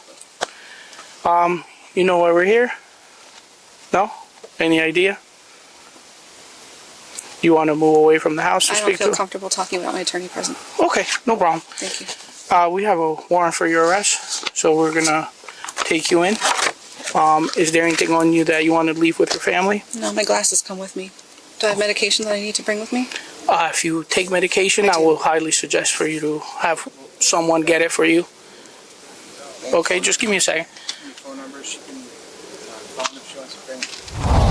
S7: You know why we're here? No? Any idea? You want to move away from the house to
S17: I
S7: speak
S17: don't
S7: to
S17: feel
S7: her?
S17: comfortable talking without my attorney present.
S7: Okay, no problem.
S17: Thank you.
S7: We have a warrant for your arrest, so we're gonna take you in. Is there anything on you that you want to leave with your family?
S17: No, my glasses come with me. Do I have medication that I need to bring with me?
S7: If you take medication, I will highly suggest for you to have someone get it for you. Okay, just give me a second.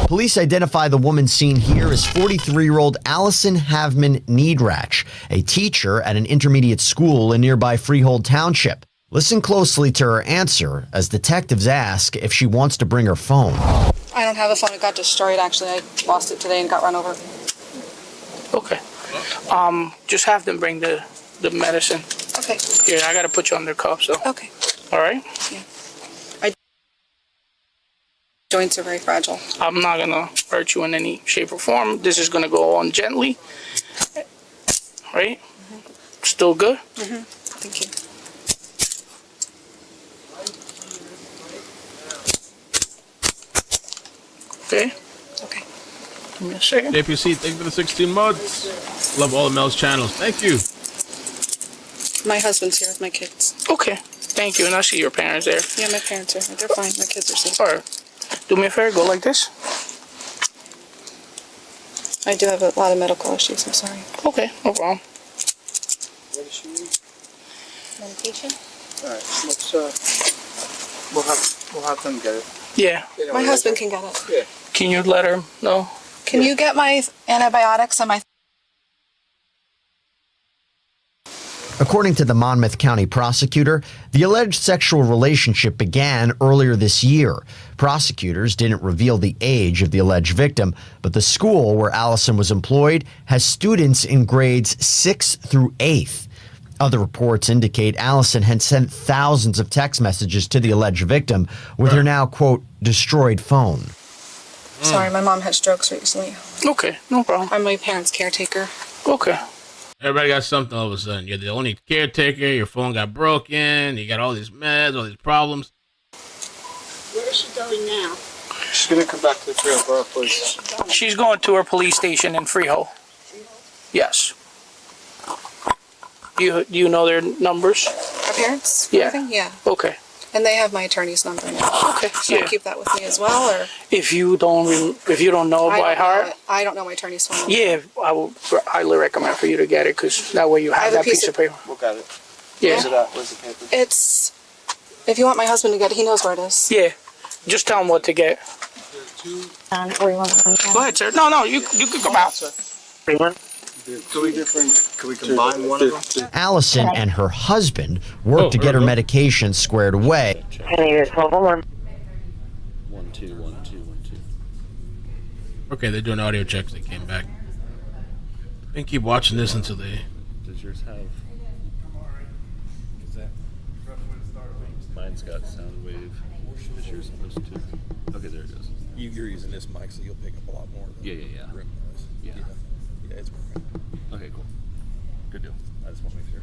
S18: Police identify the woman seen here as 43-year-old Allison Havman Needrach, a teacher at an intermediate school in nearby Freehold Township. Listen closely to her answer as detectives ask if she wants to bring her phone.
S17: I don't have a phone. It got destroyed, actually. I lost it today and got run over.
S7: Okay. Just have them bring the medicine.
S17: Okay.
S7: Here, I gotta put you under cuffs, so.
S17: Okay.
S7: All right?
S17: Yeah. Joints are very fragile.
S7: I'm not gonna hurt you in any shape or form. This is gonna go on gently. Right? Mm-hmm. Still good?
S17: Mm-hmm. Thank you.
S7: Okay?
S17: Okay.
S7: Give me a second.
S1: JPC, thank you for the 16 months. Love all of Mel's channels. Thank you.
S17: My husband's here with my kids.
S7: Okay. Thank you. And I see your parents there.
S17: Yeah, my parents are. They're fine. My kids are safe.
S7: All right. Do me a favor. Go like this.
S17: I do have a lot of medical issues. I'm sorry.
S7: Okay. No problem.
S17: What is she needing? Medication?
S19: All right. Let's we'll have them get it.
S7: Yeah.
S17: My husband can get it.
S19: Yeah.
S7: Can you let her know?
S17: Can you get my antibiotics and my
S18: According to the Monmouth County prosecutor, the alleged sexual relationship began earlier this year. Prosecutors didn't reveal the age of the alleged victim, but the school where Allison was employed has students in grades 6th through 8th. Other reports indicate Allison had sent thousands of text messages to the alleged victim with her now, quote, destroyed phone.
S17: Sorry, my mom had strokes recently.
S7: Okay, no problem.
S17: I'm my parents' caretaker.
S7: Okay.
S1: Everybody got something all of a sudden. You're the only caretaker, your phone got broken, you got all these meds, all these problems.
S20: Where is she going now?
S19: She's gonna come back to the Freehold Borough Police.
S7: She's going to her police station in Freehold. Yes. Do you know their numbers?
S17: Our parents?
S7: Yeah.
S17: Everything? Yeah.
S7: Okay.
S17: And they have my attorney's number now.
S7: Okay.
S17: Should I keep that with me as well, or?
S7: If you don't know by heart,
S17: I don't know my attorney's phone number.
S7: yeah, I will highly recommend for you to get it because that way you have that piece of paper.
S19: Look at it.
S7: Yeah.
S19: Where's it at? Where's the paper?
S17: It's, if you want my husband to get it, he knows where it is.
S7: Yeah. Just tell him what to get.
S17: Where you want to
S7: Go ahead, sir. No, you can come out, sir.
S19: Can we combine one of them?
S18: Allison and her husband worked to get her medication squared away.
S5: I need a 1201.
S19: 1 2 1 2 1 2.
S1: Okay, they're doing audio checks. They came back. And keep watching this until they.
S19: Does yours have? Is that? Mine's got sound wave. Is yours supposed to? Okay, there it goes.
S21: You're using this mic, so you'll pick up a lot more.
S19: Yeah.
S21: Rim noise. Yeah, it's perfect.
S19: Okay, cool. Good deal. I just want to make sure.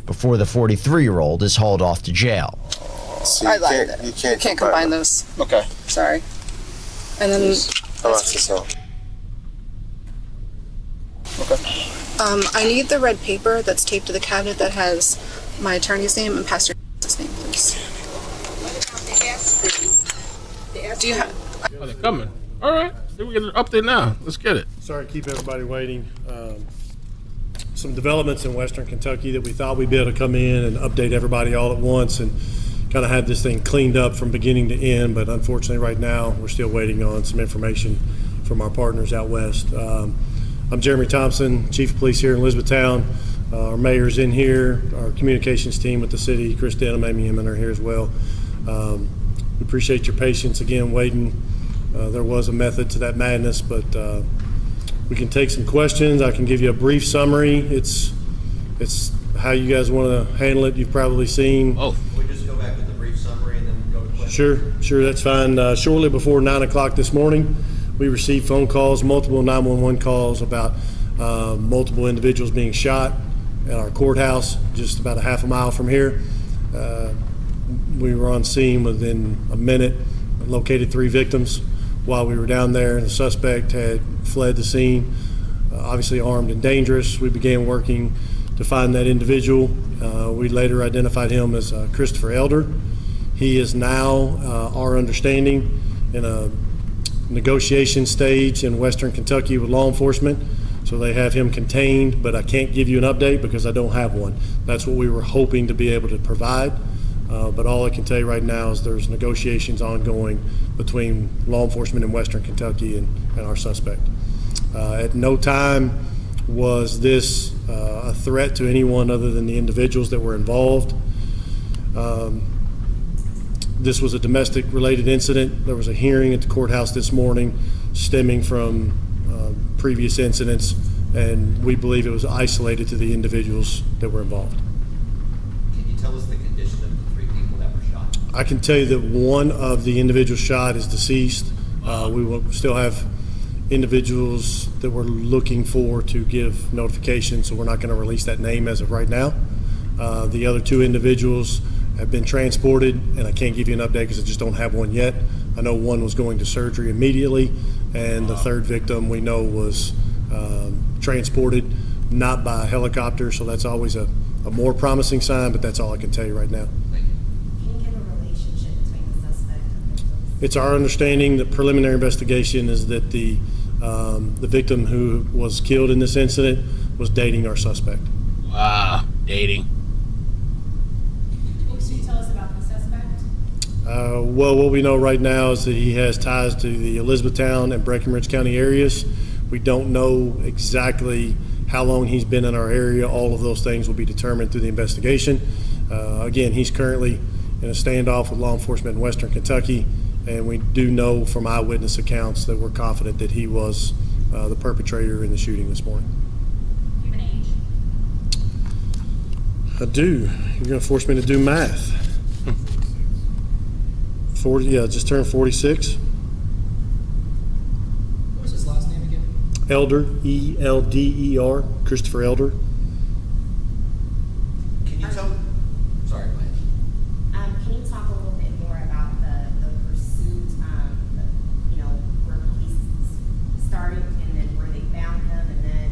S18: Before the 43-year-old is hauled off to jail.
S19: So
S17: I lied. You can't combine those.
S19: Okay.
S17: Sorry. And then.
S19: this out. Okay.
S17: I need the red paper that's taped to the cabinet that has my attorney's name and Pastor name, please. Do you have?
S1: Oh, they're coming. All right. Then we get an update now. Let's get it.
S22: Sorry to keep everybody waiting. Some developments in Western Kentucky that we thought we'd be able to come in and update everybody all at once and kind of have this thing cleaned up from beginning to end. But unfortunately, right now, we're still waiting on some information from our partners out west. I'm Jeremy Thompson, Chief of Police here in Elizabethtown. Our mayor's in here. Our communications team with the city, Chris Denham, Amy Emmon are here as well. We appreciate your patience again waiting. There was a method to that madness, but we can take some questions. I can give you a brief summary. It's how you guys want to handle it. You've probably seen.
S18: Oh, we just go back with the brief summary and then go to questions.
S22: Sure, that's fine. Shortly before 9 o'clock this morning, we received phone calls, multiple 911 calls about multiple individuals being shot at our courthouse, just about a half a mile from here. We were on scene within a minute, located 3 victims while we were down there. The suspect had fled the scene, obviously armed and dangerous. We began working to find that individual. We later identified him as Christopher Elder. He is now, our understanding, in a negotiation stage in Western Kentucky with law enforcement. So they have him contained, but I can't give you an update because I don't have one. That's what we were hoping to be able to provide. But all I can tell you right now is there's negotiations ongoing between law enforcement in Western Kentucky and our suspect. At no time was this a threat to anyone other than the individuals that were involved. This was a domestic related incident. There was a hearing at the courthouse this morning stemming from previous incidents, and we believe it was isolated to the individuals that were involved.
S18: Can you tell us the condition of the 3 people that were shot?
S22: I can tell you that one of the individuals shot is deceased. We will still have individuals that we're looking for to give notification, so we're not going to release that name as of right now. The other 2 individuals have been transported, and I can't give you an update because I just don't have one yet. I know one was going to surgery immediately, and the 3rd victim we know was transported, not by helicopter, so that's always a more promising sign, but that's all I can tell you right now.
S23: Can you give a relationship between the suspect and the victim?
S22: It's our understanding, the preliminary investigation is that the victim who was killed in this incident was dating our suspect.
S1: Wow, dating.
S22: Well, what we know right now is that he has ties to the Elizabethtown and Breckenridge County areas. We don't know exactly how long he's been in our area. All of those things will be determined through the investigation. Again, he's currently in a standoff with law enforcement in Western Kentucky, and we do know from eyewitness accounts that we're confident that he was the perpetrator in the shooting this morning.
S23: Do you have an age?
S22: I do. You're going to force me to do math. 40, yeah, just turned 46.
S4: What was his last name again?
S22: Elder, E-L-D-E-R, Christopher Elder.
S4: Can you tell? Sorry, go ahead.
S23: Can you talk a little bit more about the pursuit, where police started and then where they found him, and then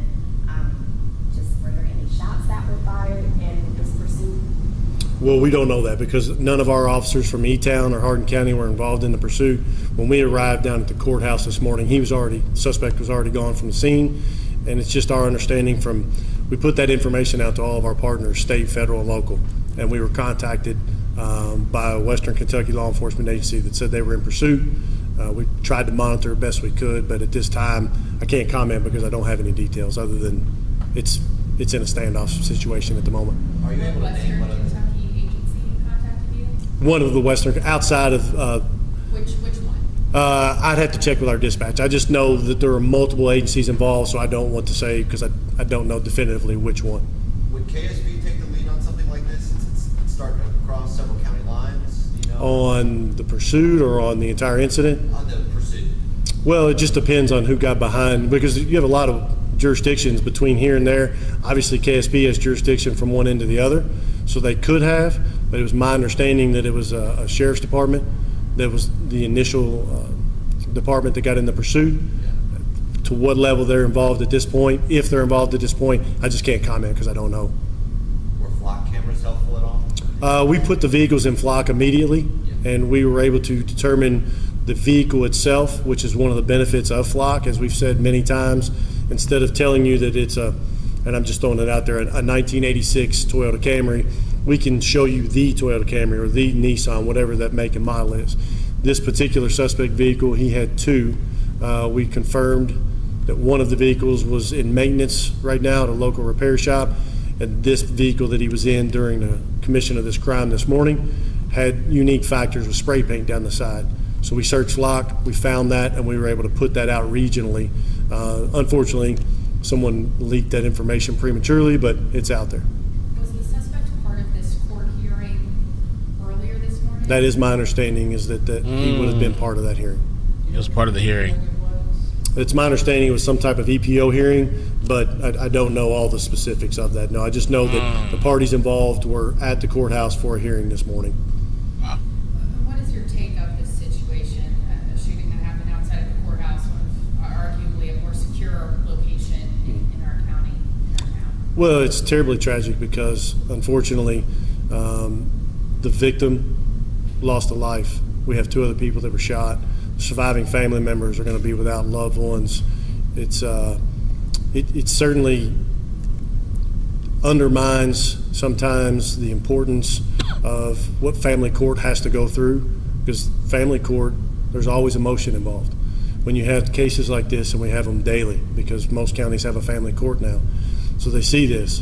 S23: just were there any shots that were fired in this pursuit?
S22: Well, we don't know that because none of our officers from E-Town or Hardin County were involved in the pursuit. When we arrived down at the courthouse this morning, the suspect was already gone from the scene, and it's just our understanding we put that information out to all of our partners, state, federal, and local, and we were contacted by a Western Kentucky law enforcement agency that said they were in pursuit. We tried to monitor it best we could, but at this time, I can't comment because I don't have any details other than it's in a standoff situation at the moment.
S4: Are you able to name what other?
S22: One of the Western, outside of.
S23: Which one?
S22: I'd have to check with our dispatch. I just know that there are multiple agencies involved, so I don't want to say because I don't know definitively which one.
S4: Would KSB take the lead on something like this since it's starting across several county lines?
S22: On the pursuit or on the entire incident?
S4: On the pursuit.
S22: Well, it just depends on who got behind because you have a lot of jurisdictions between here and there. Obviously, KSB has jurisdiction from one end to the other, so they could have, but it was my understanding that it was a sheriff's department that was the initial department that got in the pursuit. To what level they're involved at this point, if they're involved at this point, I just can't comment because I don't know.
S4: Were flock cameras helpful at all?
S22: We put the vehicles in flock immediately, and we were able to determine the vehicle itself, which is one of the benefits of flock, as we've said many times. Instead of telling you that it's and I'm just throwing it out there, a 1986 Toyota Camry, we can show you the Toyota Camry or the Nissan, whatever that make and model is. This particular suspect vehicle, he had two. We confirmed that one of the vehicles was in maintenance right now at a local repair shop, and this vehicle that he was in during the commission of this crime this morning had unique factors with spray paint down the side. So we searched flock, we found that, and we were able to put that out regionally. Unfortunately, someone leaked that information prematurely, but it's out there.
S23: Was the suspect part of this court hearing earlier this morning?
S22: That is my understanding, is that he would have been part of that hearing.
S1: It was part of the hearing.
S22: It's my understanding it was some type of EPO hearing, but I don't know all the specifics of that. No, I just know that the parties involved were at the courthouse for a hearing this morning.
S23: What is your take of this situation, a shooting that happened outside of the courthouse, arguably a more secure location in our county, in our town?
S22: Well, it's terribly tragic because, unfortunately, the victim lost a life. We have two other people that were shot. Surviving family members are going to be without loved ones. It certainly undermines sometimes the importance of what family court has to go through, because family court, there's always emotion involved. When you have cases like this, and we have them daily because most counties have a family court now, so they see this,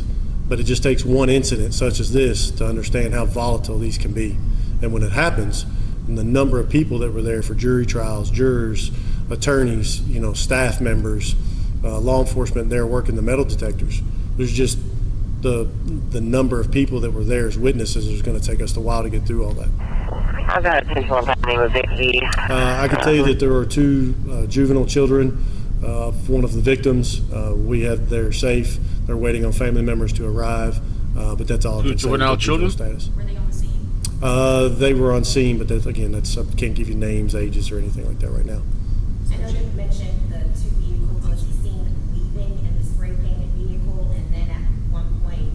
S22: but it just takes one incident such as this to understand how volatile these can be. And when it happens, and the number of people that were there for jury trials, jurors, attorneys, staff members, law enforcement there working the metal detectors. There's just the number of people that were there as witnesses is going to take us a while to get through all that.
S5: I got a potential of that name of Vicky.
S22: I can tell you that there are two juvenile children, one of the victims. They're safe. They're waiting on family members to arrive, but that's all I can say.
S1: Juvenile children?
S22: Status.
S23: Were they on the scene?
S22: They were on scene, but I can't give you names, ages, or anything like that right now.
S23: I know you mentioned the two vehicles. Was he seen leaving in the spray painted vehicle, and then at one point,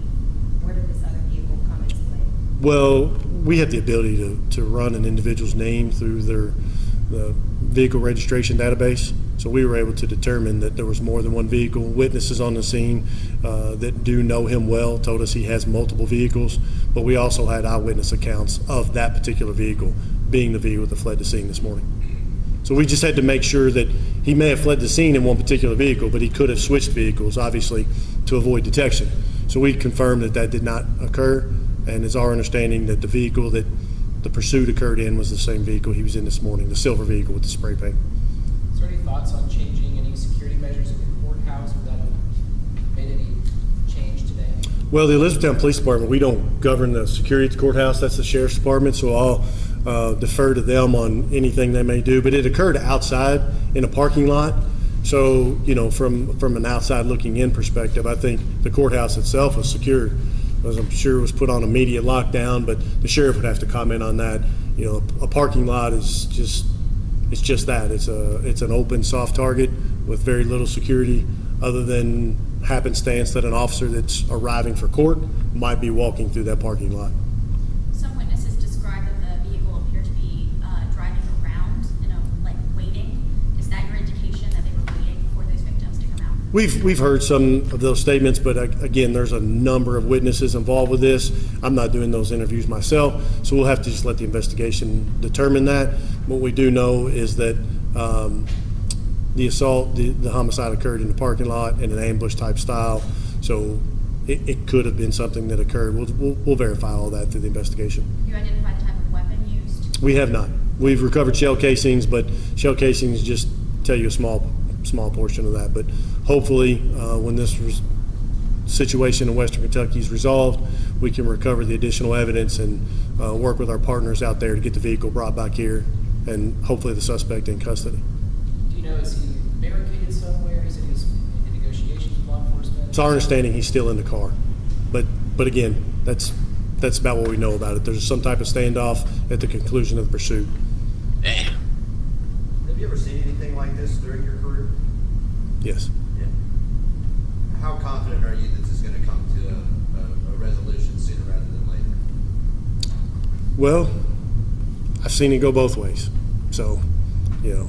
S23: where did this other vehicle come into play?
S22: Well, we have the ability to run an individual's name through the vehicle registration database, So we were able to determine that there was more than one vehicle. Witnesses on the scene that do know him well told us he has multiple vehicles, but we also had eyewitness accounts of that particular vehicle being the vehicle that fled the scene this morning. So we just had to make sure that he may have fled the scene in one particular vehicle, but he could have switched vehicles, obviously, to avoid detection. So we confirmed that that did not occur, and it's our understanding that the vehicle that the pursuit occurred in was the same vehicle he was in this morning, the silver vehicle with the spray paint.
S6: Is there any thoughts on changing any security measures at the courthouse? Would that have made any change today?
S22: Well, the Elizabethtown Police Department, we don't govern the security at the courthouse. That's the Sheriff's Department, so I'll defer to them on anything they may do. But it occurred outside in a parking lot. So, you know, from an outside looking in perspective, I think the courthouse itself was secured. As I'm sure it was put on immediate lockdown, but the sheriff would have to comment on that. You know, a parking lot is just that. It's an open, soft target with very little security other than happenstance that an officer that's arriving for court might be walking through that parking lot.
S8: Some witnesses described that the vehicle appeared to be driving around, waiting. Is that your indication that they were waiting for those victims to come out?
S22: We've heard some of those statements, but again, there's a number of witnesses involved with this. I'm not doing those interviews myself, so we'll have to just let the investigation determine that. What we do know is that the assault, the homicide occurred in the parking lot in an ambush type style, so it could have been something that occurred. We'll verify all that through the investigation.
S8: You identified the type of weapon used?
S22: We have not. We've recovered shell casings, but shell casings just tell you a small portion of that. But hopefully, when this situation in Western Kentucky is resolved, we can recover the additional evidence and work with our partners out there to get the vehicle brought back here and hopefully the suspect in custody.
S6: Do you know, is he barricaded somewhere? Is he in negotiations with law enforcement?
S22: It's our understanding he's still in the car. But again, that's about what we know about it. There's some type of standoff at the conclusion of the pursuit.
S1: Damn.
S4: Have you ever seen anything like this during your career?
S22: Yes.
S4: Yeah. How confident are you that this is going to come to a resolution sooner rather than later?
S22: Well, I've seen it go both ways. So, you know,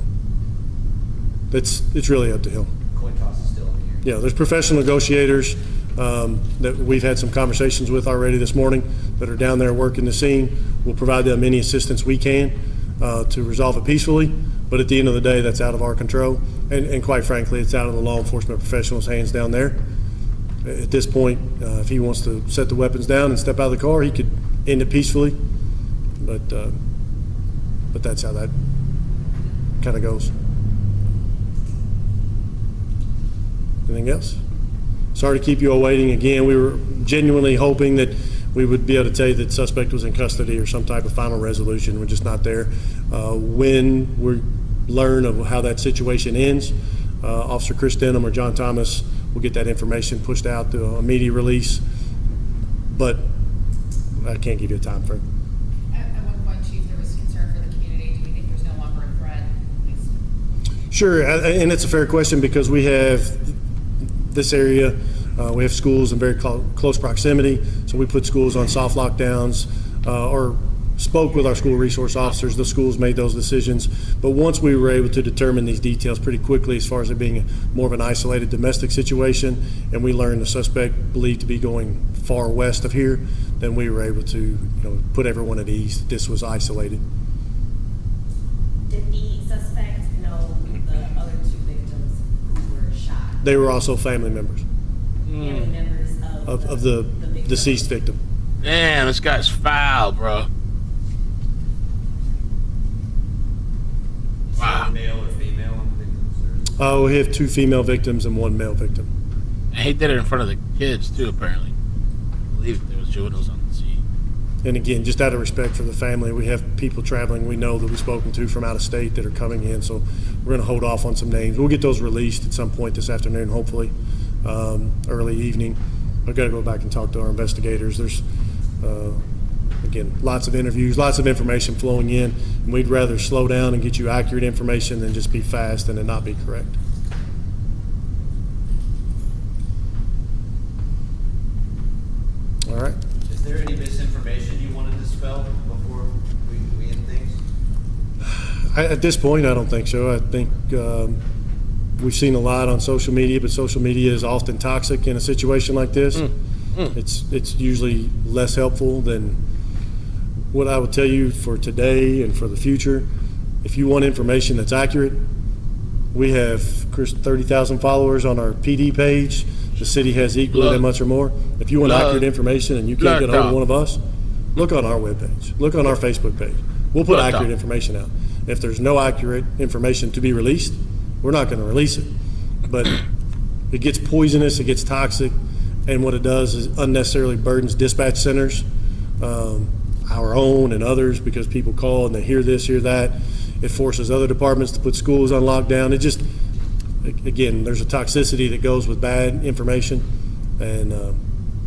S22: it's really up to him.
S4: Coin toss is still in the air.
S22: Yeah, there's professional negotiators that we've had some conversations with already this morning that are down there working the scene. We'll provide them any assistance we can to resolve it peacefully. But at the end of the day, that's out of our control. And quite frankly, it's out of the law enforcement professionals' hands down there. At this point, if he wants to set the weapons down and step out of the car, he could end it peacefully. But that's how that kind of goes. Anything else? Sorry to keep you all waiting. Again, we were genuinely hoping that we would be able to tell you that the suspect was in custody or some type of final resolution. We're just not there. When we learn of how that situation ends, Officer Chris Denham or John Thomas will get that information pushed out to a media release. But I can't give you a time frame.
S10: At one point, Chief, there was concern for the community. Do we think there's no longer a threat?
S22: Sure, and it's a fair question because we have this area, we have schools in very close proximity, so we put schools on soft lockdowns or spoke with our school resource officers. The schools made those decisions, but once we were able to determine these details pretty quickly as far as it being more of an isolated domestic situation, and we learned the suspect believed to be going far west of here, then we were able to put everyone at ease that this was isolated.
S23: Did the suspect know the other two victims who were shot?
S22: They were also family members.
S23: Family members
S22: of the deceased victim.
S1: Damn, this guy's foul, bro. Wow.
S4: Male or female victims?
S22: We have 2 female victims and 1 male victim.
S1: And he did it in front of the kids too, apparently. I believe there was juveniles on the scene.
S22: And again, just out of respect for the family, we have people traveling we know that we've spoken to from out of state that are coming in, so we're going to hold off on some names. We'll get those released at some point this afternoon, hopefully, early evening. I've got to go back and talk to our investigators. There's, again, lots of interviews, lots of information flowing in, and we'd rather slow down and get you accurate information than just be fast and it not be correct. All right.
S4: Is there any misinformation you want to dispel before we end things?
S22: At this point, I don't think so. I think we've seen a lot on social media, but social media is often toxic in a situation like this. It's usually less helpful than what I would tell you for today and for the future. If you want information that's accurate, we have, Chris, 30,000 followers on our PD page. The city has equally that much or more. If you want accurate information and you can't get a hold of one of us, look on our webpage. Look on our Facebook page. We'll put accurate information out. If there's no accurate information to be released, we're not going to release it. But it gets poisonous, it gets toxic, and what it does is unnecessarily burdens dispatch centers, our own and others, because people call and they hear this, hear that. It forces other departments to put schools on lockdown. It just, again, there's a toxicity that goes with bad information, and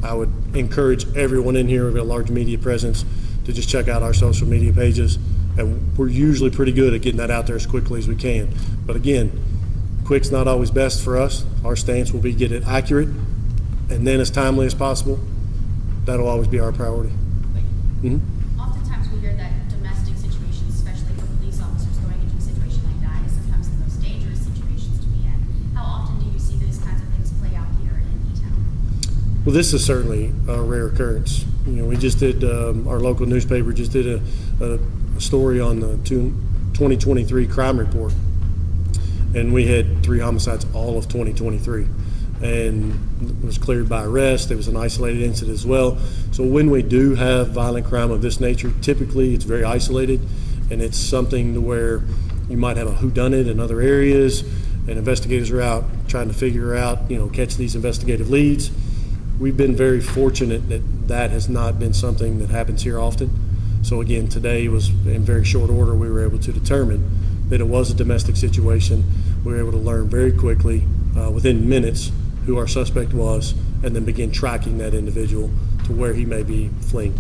S22: I would encourage everyone in here with a large media presence to just check out our social media pages, and we're usually pretty good at getting that out there as quickly as we can. But again, quick's not always best for us. Our stance will be get it accurate and then as timely as possible. That'll always be our priority.
S8: Oftentimes we hear that domestic situations, especially for police officers going into a situation like that, is sometimes the most dangerous situations to be in. How often do you see those kinds of things play out here in E-Town?
S22: Well, this is certainly a rare occurrence. We just did, our local newspaper just did a story on the 2023 crime report, and we had 3 homicides all of 2023, and it was cleared by arrest. It was an isolated incident as well. So when we do have violent crime of this nature, typically it's very isolated, and it's something to where you might have a whodunit in other areas, and investigators are out trying to figure out, catch these investigative leads. We've been very fortunate that has not been something that happens here often. So again, today was in very short order, we were able to determine that it was a domestic situation. We were able to learn very quickly, within minutes, who our suspect was, and then begin tracking that individual to where he may be fleeing.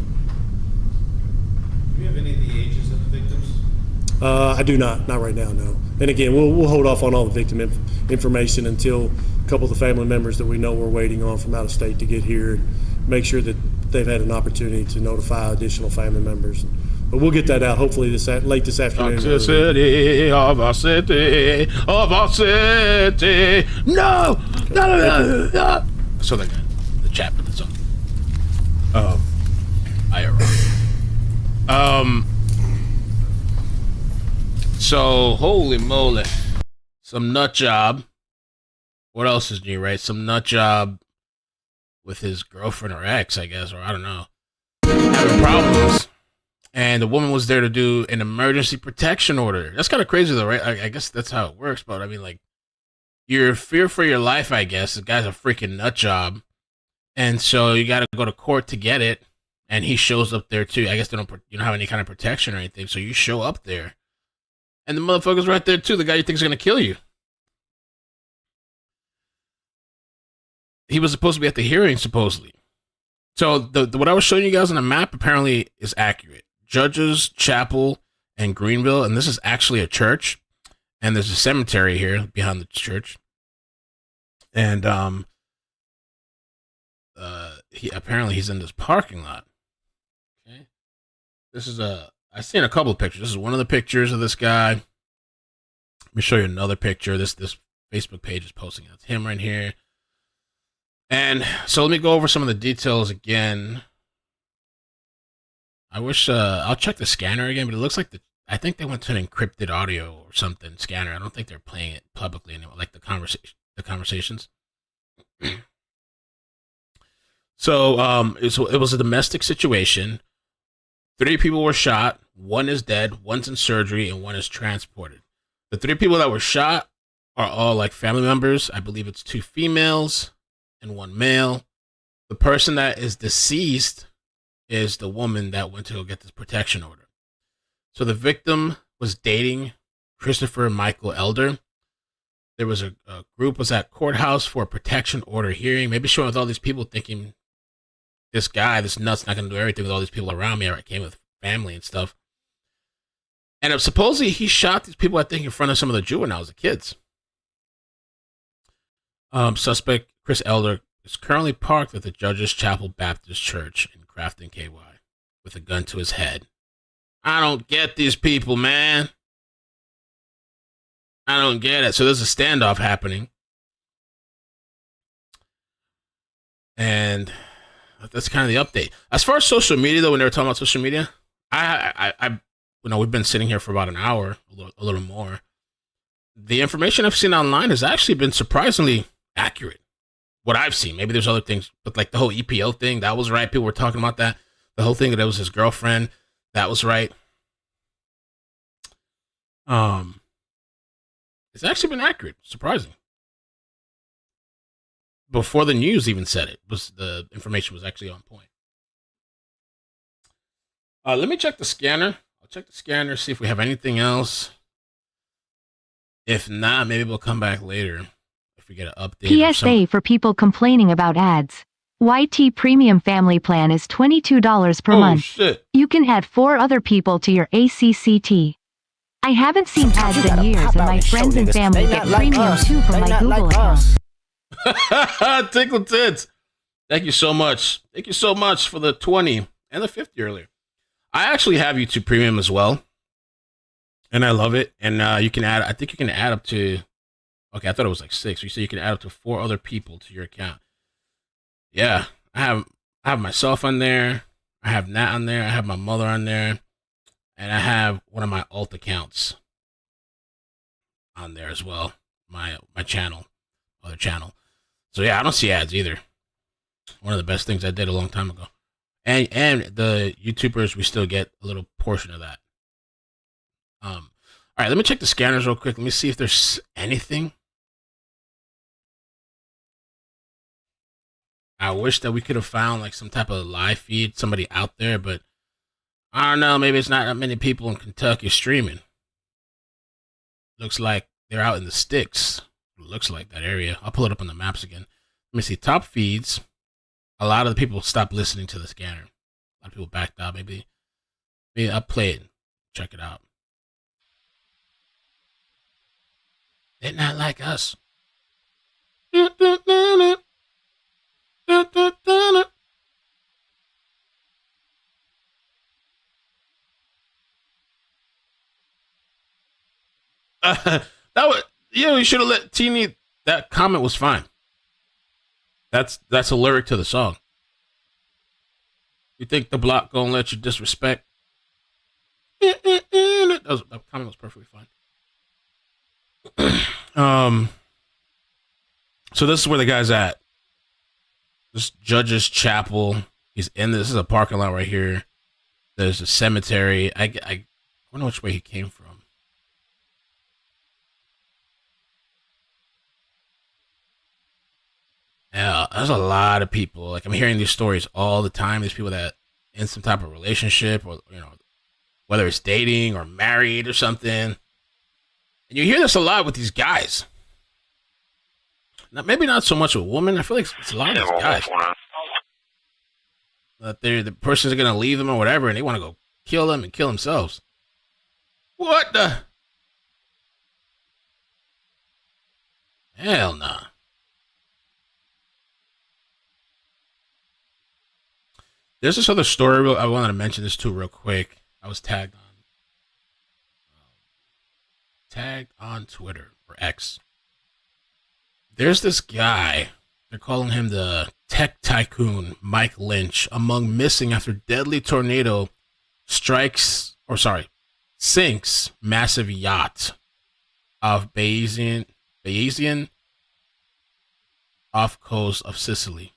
S4: Do you have any of the ages of the victims?
S22: I do not right now, no. And again, we'll hold off on all the victim information until a couple of the family members that we know we're waiting on from out of state to get here, and make sure that they've had an opportunity to notify additional family members. But we'll get that out hopefully late this afternoon.
S1: Toxicity of our city, of our city. No! No! So the chat with the song. So holy moly, some nut job. What else is new, right? Some nut job with his girlfriend or ex, I guess, or I don't know, having problems. And the woman was there to do an emergency protection order. That's kind of crazy, though, right? I guess that's how it works. But I mean, like, you're fear for your life, I guess. The guy's a freaking nut job, and so you got to go to court to get it. And he shows up there too. I guess you don't have any kind of protection or anything, so you show up there, and the motherfucker's right there too. The guy you think is gonna kill you. He was supposed to be at the hearing, supposedly. So what I was showing you guys on the map apparently is accurate. Judges Chapel and Greenville, and this is actually a church, and there's a cemetery here behind the church. And he's in this parking lot. Okay, this is I've seen a couple of pictures. This is one of the pictures of this guy. Let me show you another picture. This Facebook page is posting it. It's him right here. And so let me go over some of the details again. I wish I'll check the scanner again, but it looks like I think they went to an encrypted audio or something scanner. I don't think they're playing it publicly anymore, like the conversations. So it was a domestic situation. 3 people were shot. 1 is dead. 1's in surgery, and 1 is transported. The 3 people that were shot are all like family members. I believe it's 2 females and 1 male. The person that is deceased is the woman that went to go get this protection order. So the victim was dating Christopher Michael Elder. There was a group was at Courthouse for a protection order hearing, maybe showing with all these people thinking this nut's not going to do everything with all these people around me. I came with family and stuff. And supposedly he shot these people, I think, in front of some of the juveniles, the kids. Suspect Chris Elder is currently parked at the Judges Chapel Baptist Church in Crafton, KY, with a gun to his head. I don't get these people, man. I don't get it. So there's a standoff happening. And that's kind of the update. As far as social media, though, when they were talking about social media, I we've been sitting here for about an hour, a little more. The information I've seen online has actually been surprisingly accurate. What I've seen, maybe there's other things, but like the whole EPO thing, that was right. People were talking about that. The whole thing that it was his girlfriend, that was right. It's actually been accurate, surprising. Before the news even said it, the information was actually on point. Let me check the scanner. I'll check the scanner, see if we have anything else. If not, maybe we'll come back later if we get an update.
S15: PSA for people complaining about ads. YT Premium Family Plan is $22 per month.
S1: Shit.
S15: You can add 4 other people to your ACCT. I haven't seen ads in years, and my friends and family get premium too from my Google account.
S1: Tickle tits. Thank you so much. Thank you so much for the 20 and the 50 earlier. I actually have YouTube Premium as well, and I love it. And you can add, I think you can add up to, okay, I thought it was like 6. You say you can add up to 4 other people to your account. Yeah, I have myself on there. I have Nat on there. I have my mother on there. And I have one of my alt accounts on there as well. My channel, other channel. So yeah, I don't see ads either. One of the best things I did a long time ago. And the YouTubers, we still get a little portion of that. All right, let me check the scanners real quick. Let me see if there's anything. I wish that we could have found like some type of live feed, somebody out there, but I don't know. Maybe it's not that many people in Kentucky streaming. Looks like they're out in the sticks. Looks like that area. I'll pull it up on the maps again. Let me see. Top feeds. A lot of the people stopped listening to the scanner. A lot of people backed out. Maybe I'll play it. Check it out. They're not like us. That was, you should have let Teeny. That comment was fine. That's a lyric to the song. You think the block gonna let you disrespect? That comment was perfectly fine. So this is where the guy's at. This Judge's Chapel. He's in this is a parking lot right here. There's a cemetery. I wonder which way he came from. Yeah, there's a lot of people. Like I'm hearing these stories all the time. These people that in some type of relationship, or whether it's dating or married or something. And you hear this a lot with these guys. Now, maybe not so much with women. I feel like it's a lot of these guys that the person's gonna leave them or whatever, and they want to go kill them and kill themselves. What the hell, nah. There's this other story I wanted to mention this too real quick. I was tagged on Twitter or X. There's this guy. They're calling him the tech tycoon Mike Lynch, among missing after deadly tornado sinks massive yacht off Bayesian off coast of Sicily.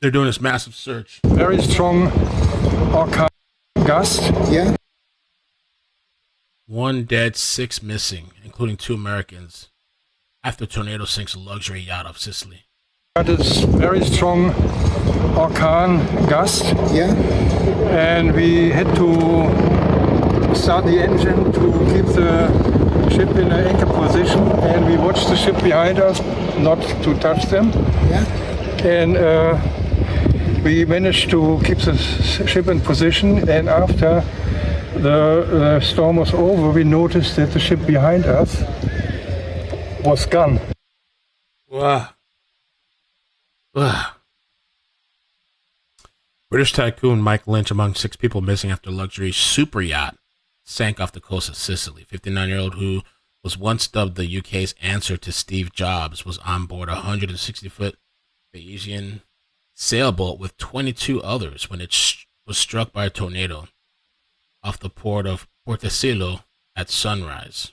S1: They're doing this massive search.
S2: Very strong orca gust. Yeah.
S1: 1 dead, 6 missing, including 2 Americans, after tornado sinks a luxury yacht off Sicily.
S2: That is very strong orcan gust. Yeah. And we had to start the engine to keep the ship in an anchor position, and we watched the ship behind us, not to touch them. Yeah. And we managed to keep the ship in position, and after the storm was over, we noticed that the ship behind us was gone.
S1: Wow. Wow. British tycoon Mike Lynch among 6 people missing after luxury super yacht sank off the coast of Sicily. 59-year-old who was once dubbed the UK's answer to Steve Jobs, was on board a 160-foot Bayesian sailboat with 22 others when it was struck by a tornado off the port of Portocelo at sunrise.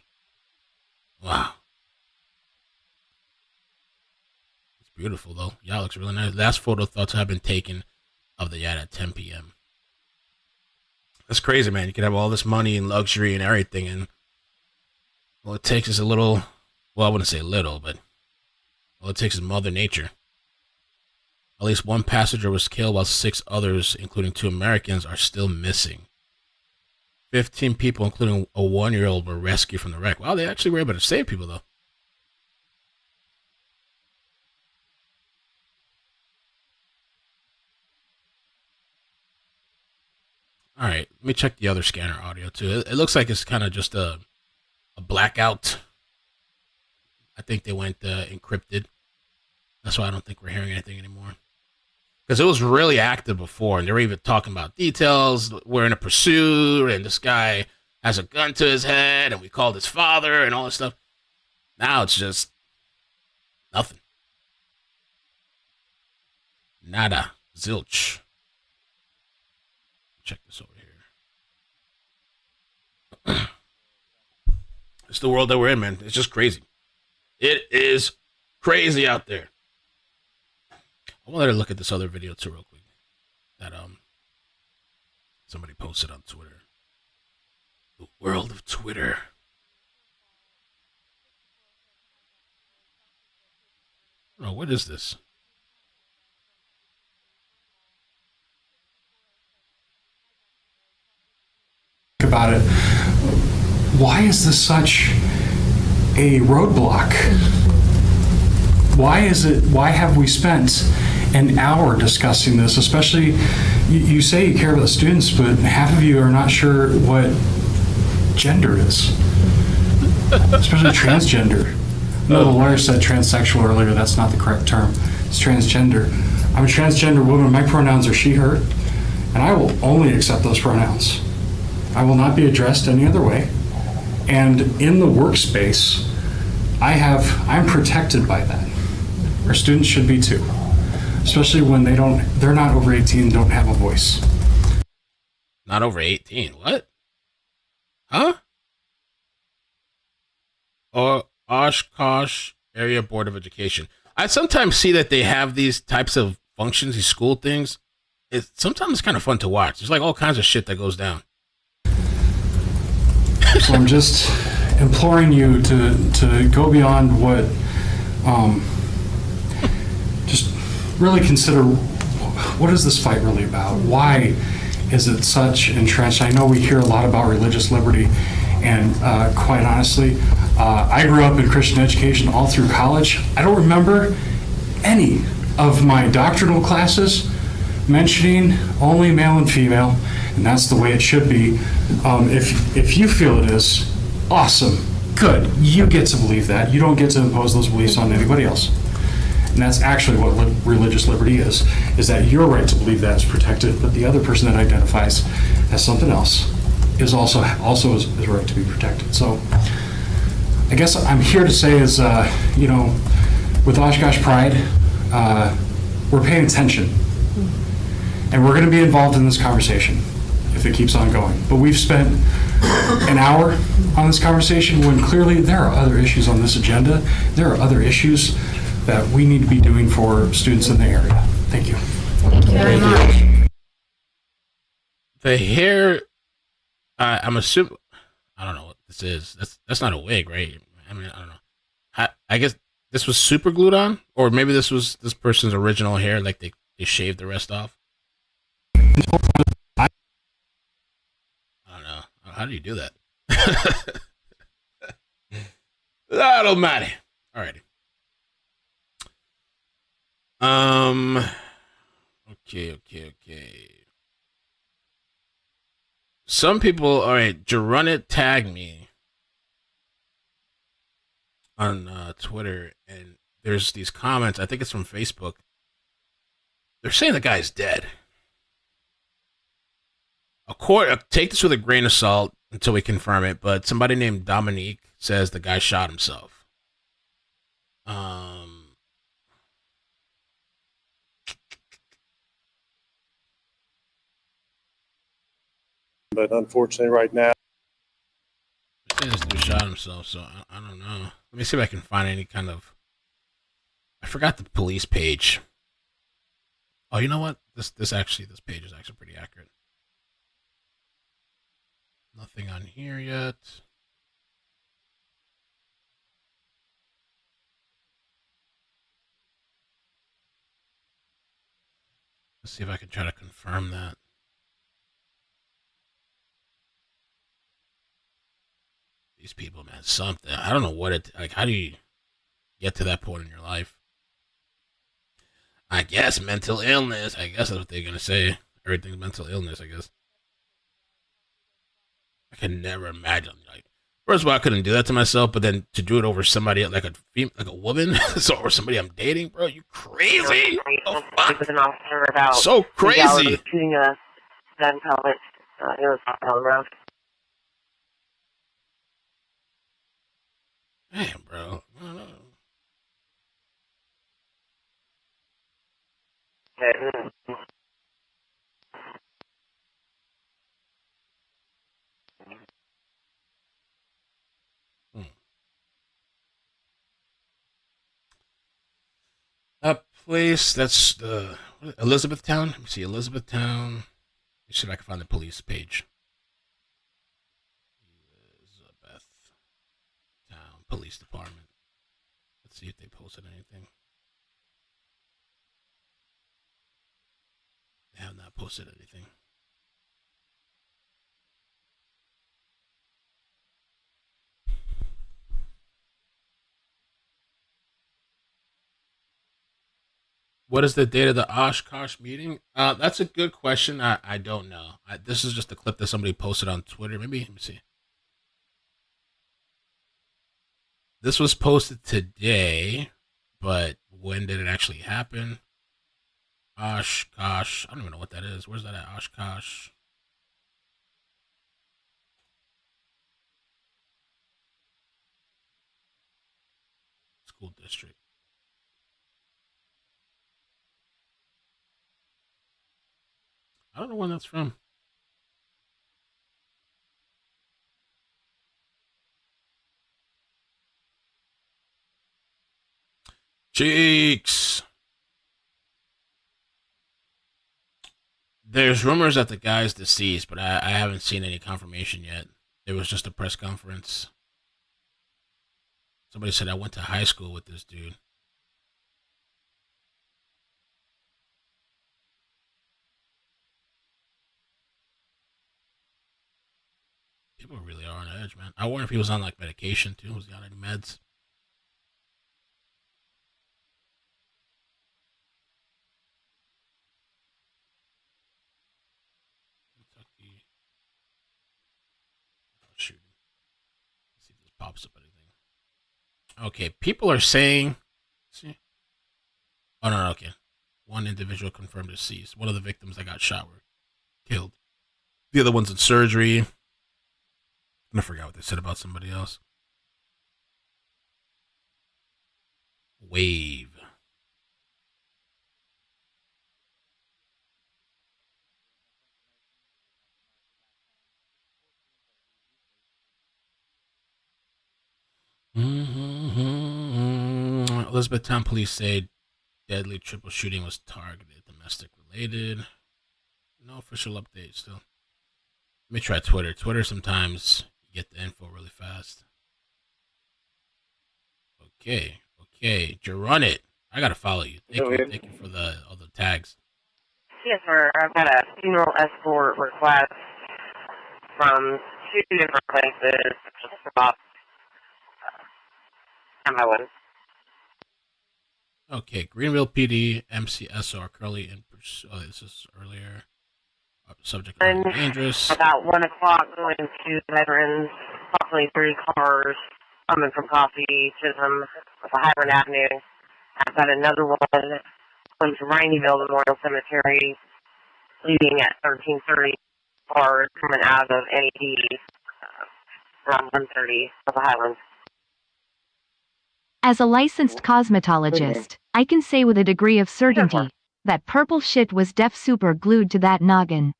S1: Wow. It's beautiful, though. Yeah, it looks really nice. Last photo thought to have been taken of the yacht at 10 p.m. That's crazy, man. You could have all this money and luxury and everything, and all it takes is a little, well, I wouldn't say little, but all it takes is Mother Nature. At least one passenger was killed, while 6 others, including 2 Americans, are still missing. 15 people, including a 1-year-old, were rescued from the wreck. Wow, they actually were able to save people, though. All right, let me check the other scanner audio, too. It looks like it's kind of just a blackout. I think they went encrypted. That's why I don't think we're hearing anything anymore. Because it was really active before, and they were even talking about details. We're in a pursuit, and this guy has a gun to his head, and we called his father, and all this stuff. Now it's just nothing. Nada. Zilch. Check this over here. It's the world that we're in, man. It's just crazy. It is crazy out there. I want to look at this other video too real quick that somebody posted on Twitter. The world of Twitter. Oh, what is this?
S9: About it. Why is this such a roadblock? Why have we spent an hour discussing this? Especially, you say you care about the students, but half of you are not sure what gender is, especially transgender. No, the lawyer said transsexual earlier. That's not the correct term. It's transgender. I'm a transgender woman. My pronouns are she, her, and I will only accept those pronouns. I will not be addressed any other way. And in the workspace, I'm protected by that. Our students should be too, especially when they're not over 18 and don't have a voice.
S1: Not over 18. What? Huh? Or Oshkosh Area Board of Education. I sometimes see that they have these types of functions, these school things. Sometimes it's kind of fun to watch. There's like all kinds of shit that goes down.
S9: So I'm just imploring you to go beyond what, just really consider what is this fight really about? Why is it such entrenched? I know we hear a lot about religious liberty, and quite honestly, I grew up in Christian education all through college. I don't remember any of my doctrinal classes mentioning only male and female, and that's the way it should be. If you feel it is, awesome, good. You get to believe that. You don't get to impose those beliefs on anybody else. And that's actually what religious liberty is that your right to believe that is protected, but the other person that identifies as something else is also is right to be protected. So I guess I'm here to say is, with Oshkosh Pride, we're paying attention. And we're going to be involved in this conversation if it keeps on going. But we've spent an hour on this conversation when clearly there are other issues on this agenda. There are other issues that we need to be doing for students in the area. Thank you.
S8: Thank you very much.
S1: The hair, I'm assuming, I don't know what this is. That's not a wig, right? I mean, I don't know. I guess this was super glued on, or maybe this was this person's original hair, like they shaved the rest off. I don't know. How do you do that? That don't matter. Alrighty. Okay. Some people, alright, Jerunit tagged me on Twitter, and there's these comments, I think it's from Facebook. They're saying the guy's dead. Take this with a grain of salt. until we confirm it. But somebody named Dominique says the guy shot himself.
S22: But unfortunately, right now,
S1: This dude shot himself, so I don't know. Let me see if I can find any kind of. I forgot the police page. Oh, you know what? This page is actually pretty accurate. Nothing on here yet. Let's see if I can try to confirm that. These people, man, something. I don't know what it like. How do you get to that point in your life? I guess mental illness. I guess that's what they're gonna say. Everything's mental illness. I guess. I can never imagine. Like, first of all, I couldn't do that to myself, but then to do it over somebody like a woman, so or somebody I'm dating, bro, you crazy? Oh, fuck.
S5: With an officer about
S1: So crazy.
S5: shooting a gun pellet. It was on the road.
S1: Damn, bro. I don't know. That place, that's the Elizabethtown. Let me see, Elizabethtown. Let me see if I can find the police page. Elizabethtown Police Department. Let's see if they posted anything. They have not posted anything. What is the date of the Oshkosh meeting? That's a good question. I don't know. This is just a clip that somebody posted on Twitter. Maybe, let me see. This was posted today, but when did it actually happen? Oshkosh. I don't even know what that is. Where's that at? Oshkosh. School district. I don't know when that's from. Cheeks. There's rumors that the guy's deceased, but I haven't seen any confirmation yet. It was just a press conference. Somebody said I went to high school with this dude. People really are on edge, man. I wonder if he was on like medication too. Was he on any meds? Kentucky. Oh, shoot. Let's see if this pops up anything. Okay, people are saying. See? Oh no, okay. One individual confirmed deceased. One of the victims that got shot were killed. The other one's in surgery. I forgot what they said about somebody else. Wave. Elizabethtown police say deadly triple shooting was targeted, domestic related. No official update still. Let me try Twitter. Twitter sometimes you get the info really fast. Okay. Did you run it? I gotta follow you. Thank you for all the tags.
S5: Yes, sir. I've got a funeral escort request from two different places. Just about my one.
S1: Okay, Greenville PD, MCSR currently in pursuit. Oh, this is earlier. Subject dangerous.
S5: About 1 o'clock, going to veterans, approximately 3 cars coming from Coffee, Chisholm, with a Highland Avenue. I've got another one going to Raineyville Memorial Cemetery, leaving at 13:30. Cars coming out of NED. around 1:30 of the Highlands.
S15: As a licensed cosmetologist, I can say with a degree of certainty that purple shit was def super glued to that noggin.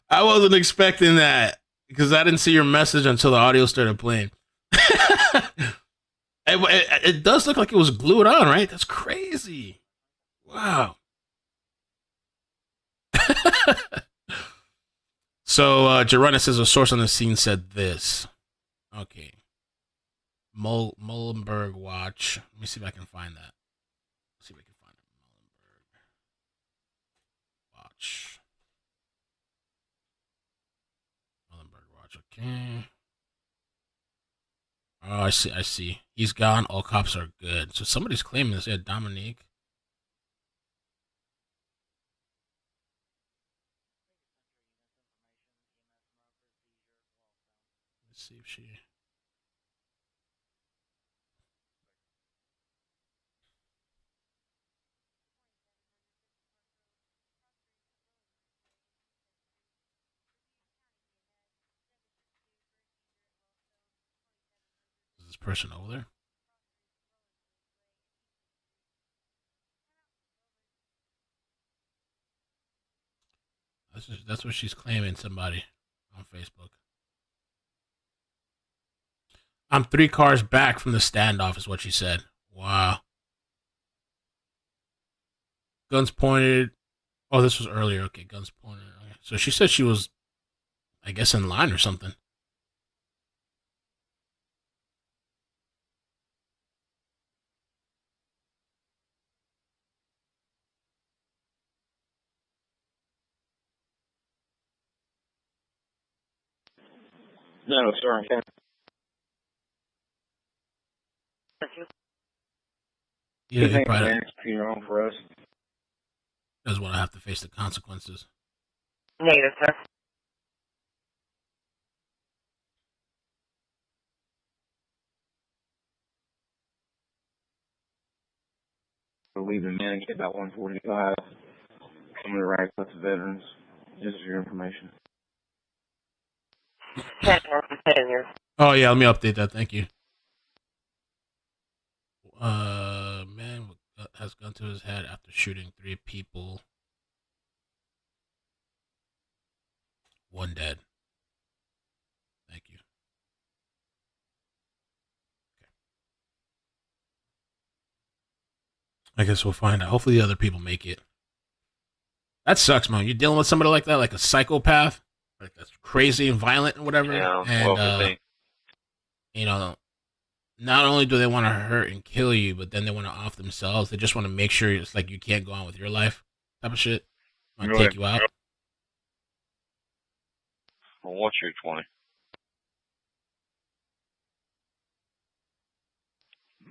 S1: I wasn't expecting that because I didn't see your message until the audio started playing. It does look like it was glued on, right? That's crazy. Wow. So, Gerona says a source on the scene said this. Okay. Muhlenberg Watch. Let me see if I can find that. Let's see if I can find it. Muhlenberg Watch. Okay. Oh, I see. He's gone. All cops are good. So somebody's claiming this. Yeah, Dominique. Let's see if she... Is this person over there? That's what she's claiming, somebody on Facebook. I'm 3 cars back from the standoff is what she said. Wow. Guns pointed. Oh, this was earlier. Okay, guns pointed. Okay. So she said she was, I guess, in line or something.
S3: No, sorry.
S1: Yeah, you probably
S3: wrong for us.
S1: doesn't want to have to face the consequences.
S5: Negative, sir.
S3: We'll leave them in and get about 145. Some of the right plus the veterans. Just for your information.
S1: Oh yeah, let me update that. Thank you. Man has gun to his head after shooting 3 people. 1 dead. Thank you. Okay. I guess we'll find out. Hopefully the other people make it. That sucks, man. You're dealing with somebody like that, like a psychopath, like that's crazy and violent and whatever.
S3: Yeah,
S1: and you know, not only do they want to hurt and kill you, but then they want to off themselves. They just want to make sure it's like you can't go on with your life, type of shit. Want to take you out.
S3: Well, what's your 20?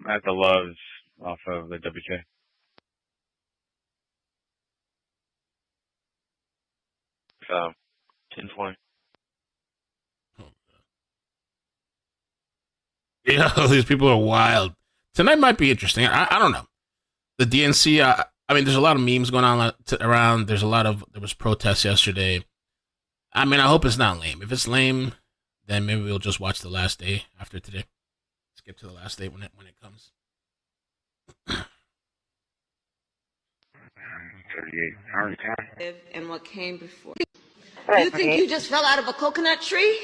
S3: At the Loves off of the WK. So, 1020.
S1: Yeah, these people are wild. Tonight might be interesting. I don't know. The DNC, I mean, there's a lot of memes going on around. There was protests yesterday. I mean, I hope it's not lame. If it's lame, then maybe we'll just watch the last day after today. Skip to the last day when it comes.
S3: 38 Hardin County.
S11: And what came before. You think you just fell out of a coconut tree?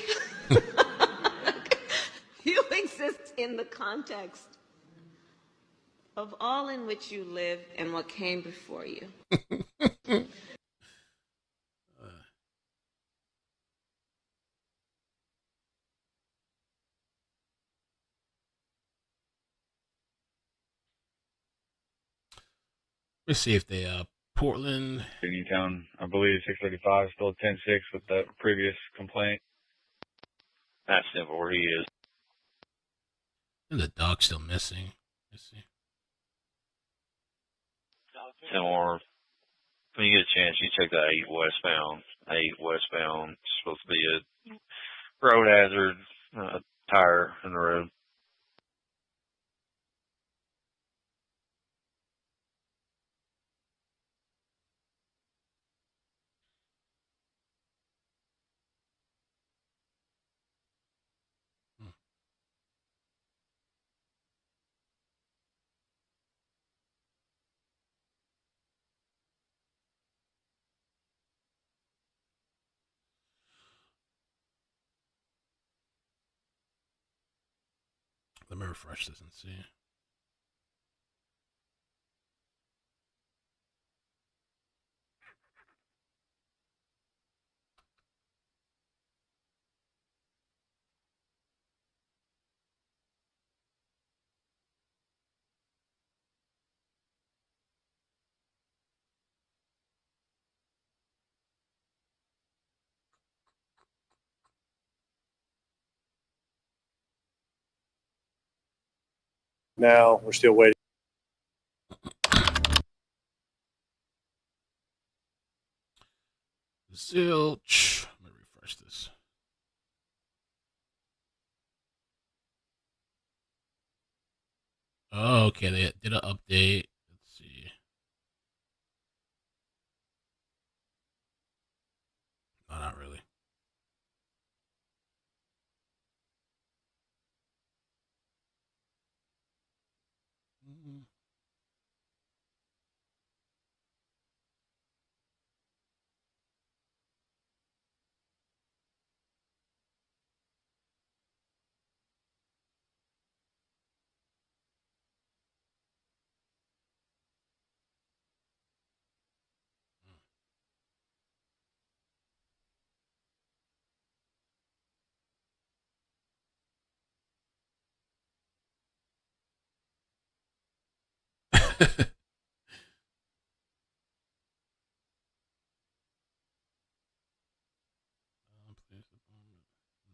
S11: You exist in the context of all in which you live and what came before you.
S1: Let's see if they Portland.
S3: Uniontown, I believe 635, still 10-6 with that previous complaint. That's simple where he is.
S1: And the dog's still missing. Let's see.
S3: Similar. When you get a chance, you check that 8 westbound. 8 westbound. It's supposed to be a road hazard, tire in the road.
S1: refresh this and see.
S22: Now we're still waiting.
S1: Zilch. Let me refresh this. Oh, okay, they did an update. Let's see. No, not really.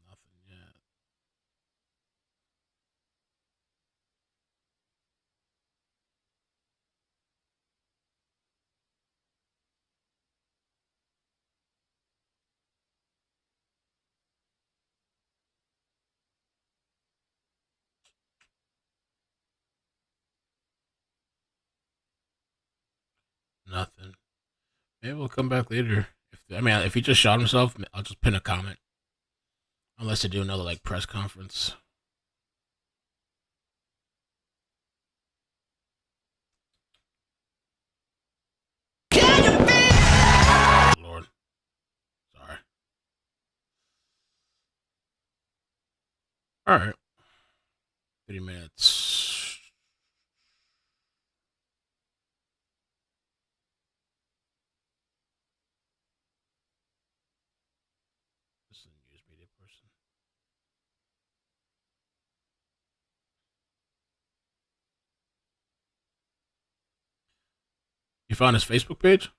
S1: Nothing yet. Nothing. Maybe we'll come back later. If he just shot himself, I'll just pin a comment. Unless they do another like press conference. Lord. Sorry. Alright. 30 minutes. This is a news media person. You found his Facebook page?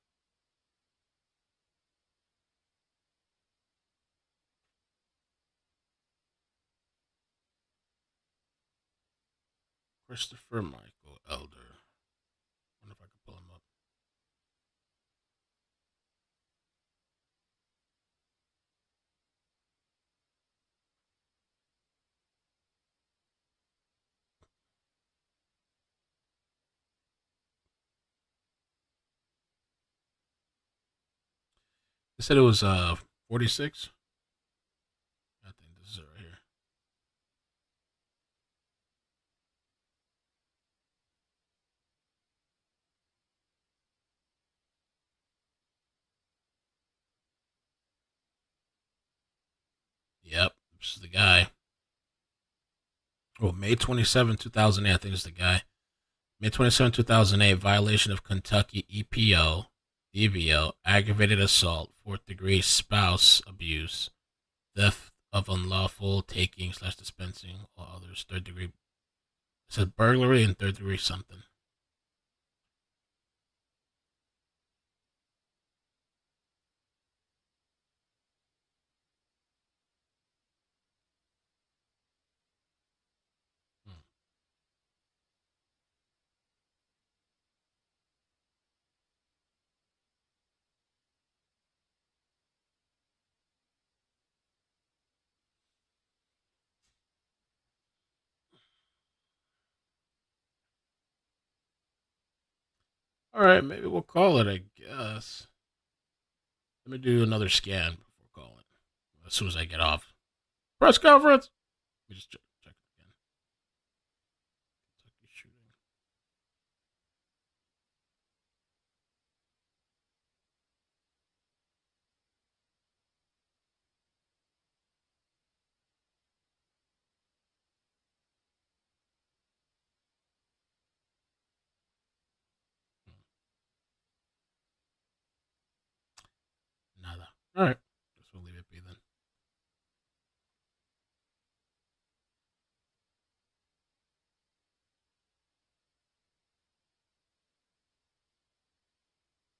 S1: Christopher Michael Elder. Wonder if I can pull him up. They said it was 46. I think this is it right here. Yep, this is the guy. Oh, May 27, 2008, I think is the guy. May 27, 2008, violation of Kentucky EVO, aggravated assault, 4th degree spouse abuse, theft of unlawful taking / dispensing, or others, 3rd degree. It says burglary and 3rd degree something. All right, maybe we'll call it, I guess. Let me do another scan before calling. As soon as I get off. Press conference! Let me just check it again. Kentucky shooting. All right. Guess we'll leave it be then.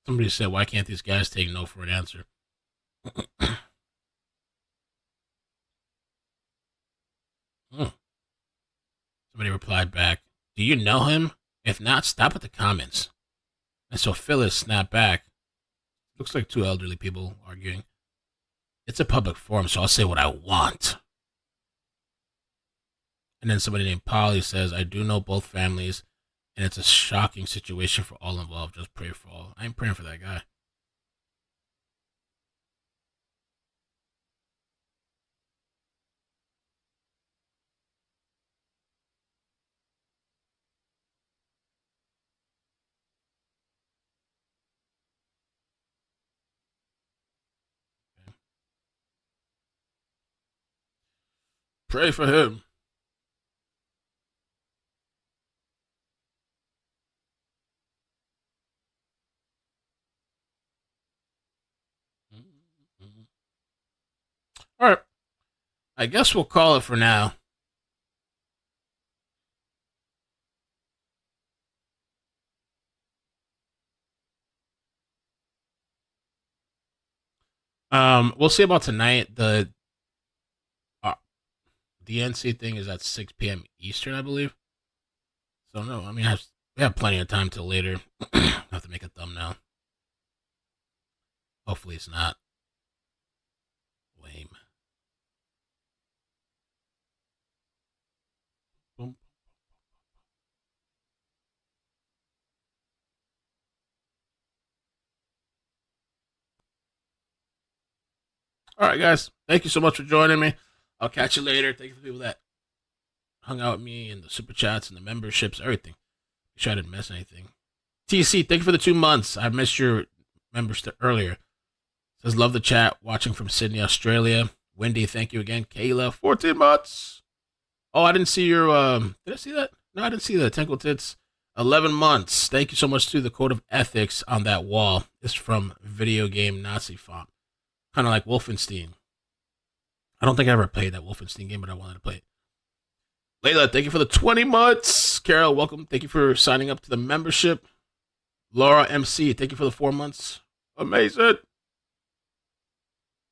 S1: Somebody said, why can't these guys take no for an answer? Somebody replied back, do you know him? If not, stop at the comments. And so Phyllis snapped back. Looks like two elderly people arguing. It's a public forum, so I'll say what I want. And then somebody named Polly says, I do know both families, and it's a shocking situation for all involved. Just pray for all. I ain't praying for that guy. Pray for him. All right. I guess we'll call it for now. We'll see about tonight. The DNC thing is at 6 p.m. Eastern, I believe. So no, I mean, we have plenty of time till later. I have to make a thumbnail. Hopefully it's not lame. Boom. All right, guys. Thank you so much for joining me. I'll catch you later. Thank you for the people that hung out with me and the super chats and the memberships, everything. Make sure I didn't miss anything. TC, thank you for the 2 months. I missed your members earlier. Says, love the chat. Watching from Sydney, Australia. Wendy, thank you again. Kayla, 14 months. Oh, I didn't see your, did I see that? No, I didn't see that. Tinkle Tits, 11 months. Thank you so much to the Code of Ethics on that wall. It's from Video Game Nazi Font. Kind of like Wolfenstein. I don't think I ever played that Wolfenstein game, but I wanted to play it. Layla, thank you for the 20 months. Carol, welcome. Thank you for signing up to the membership. Laura MC, thank you for the 4 months. Amazing.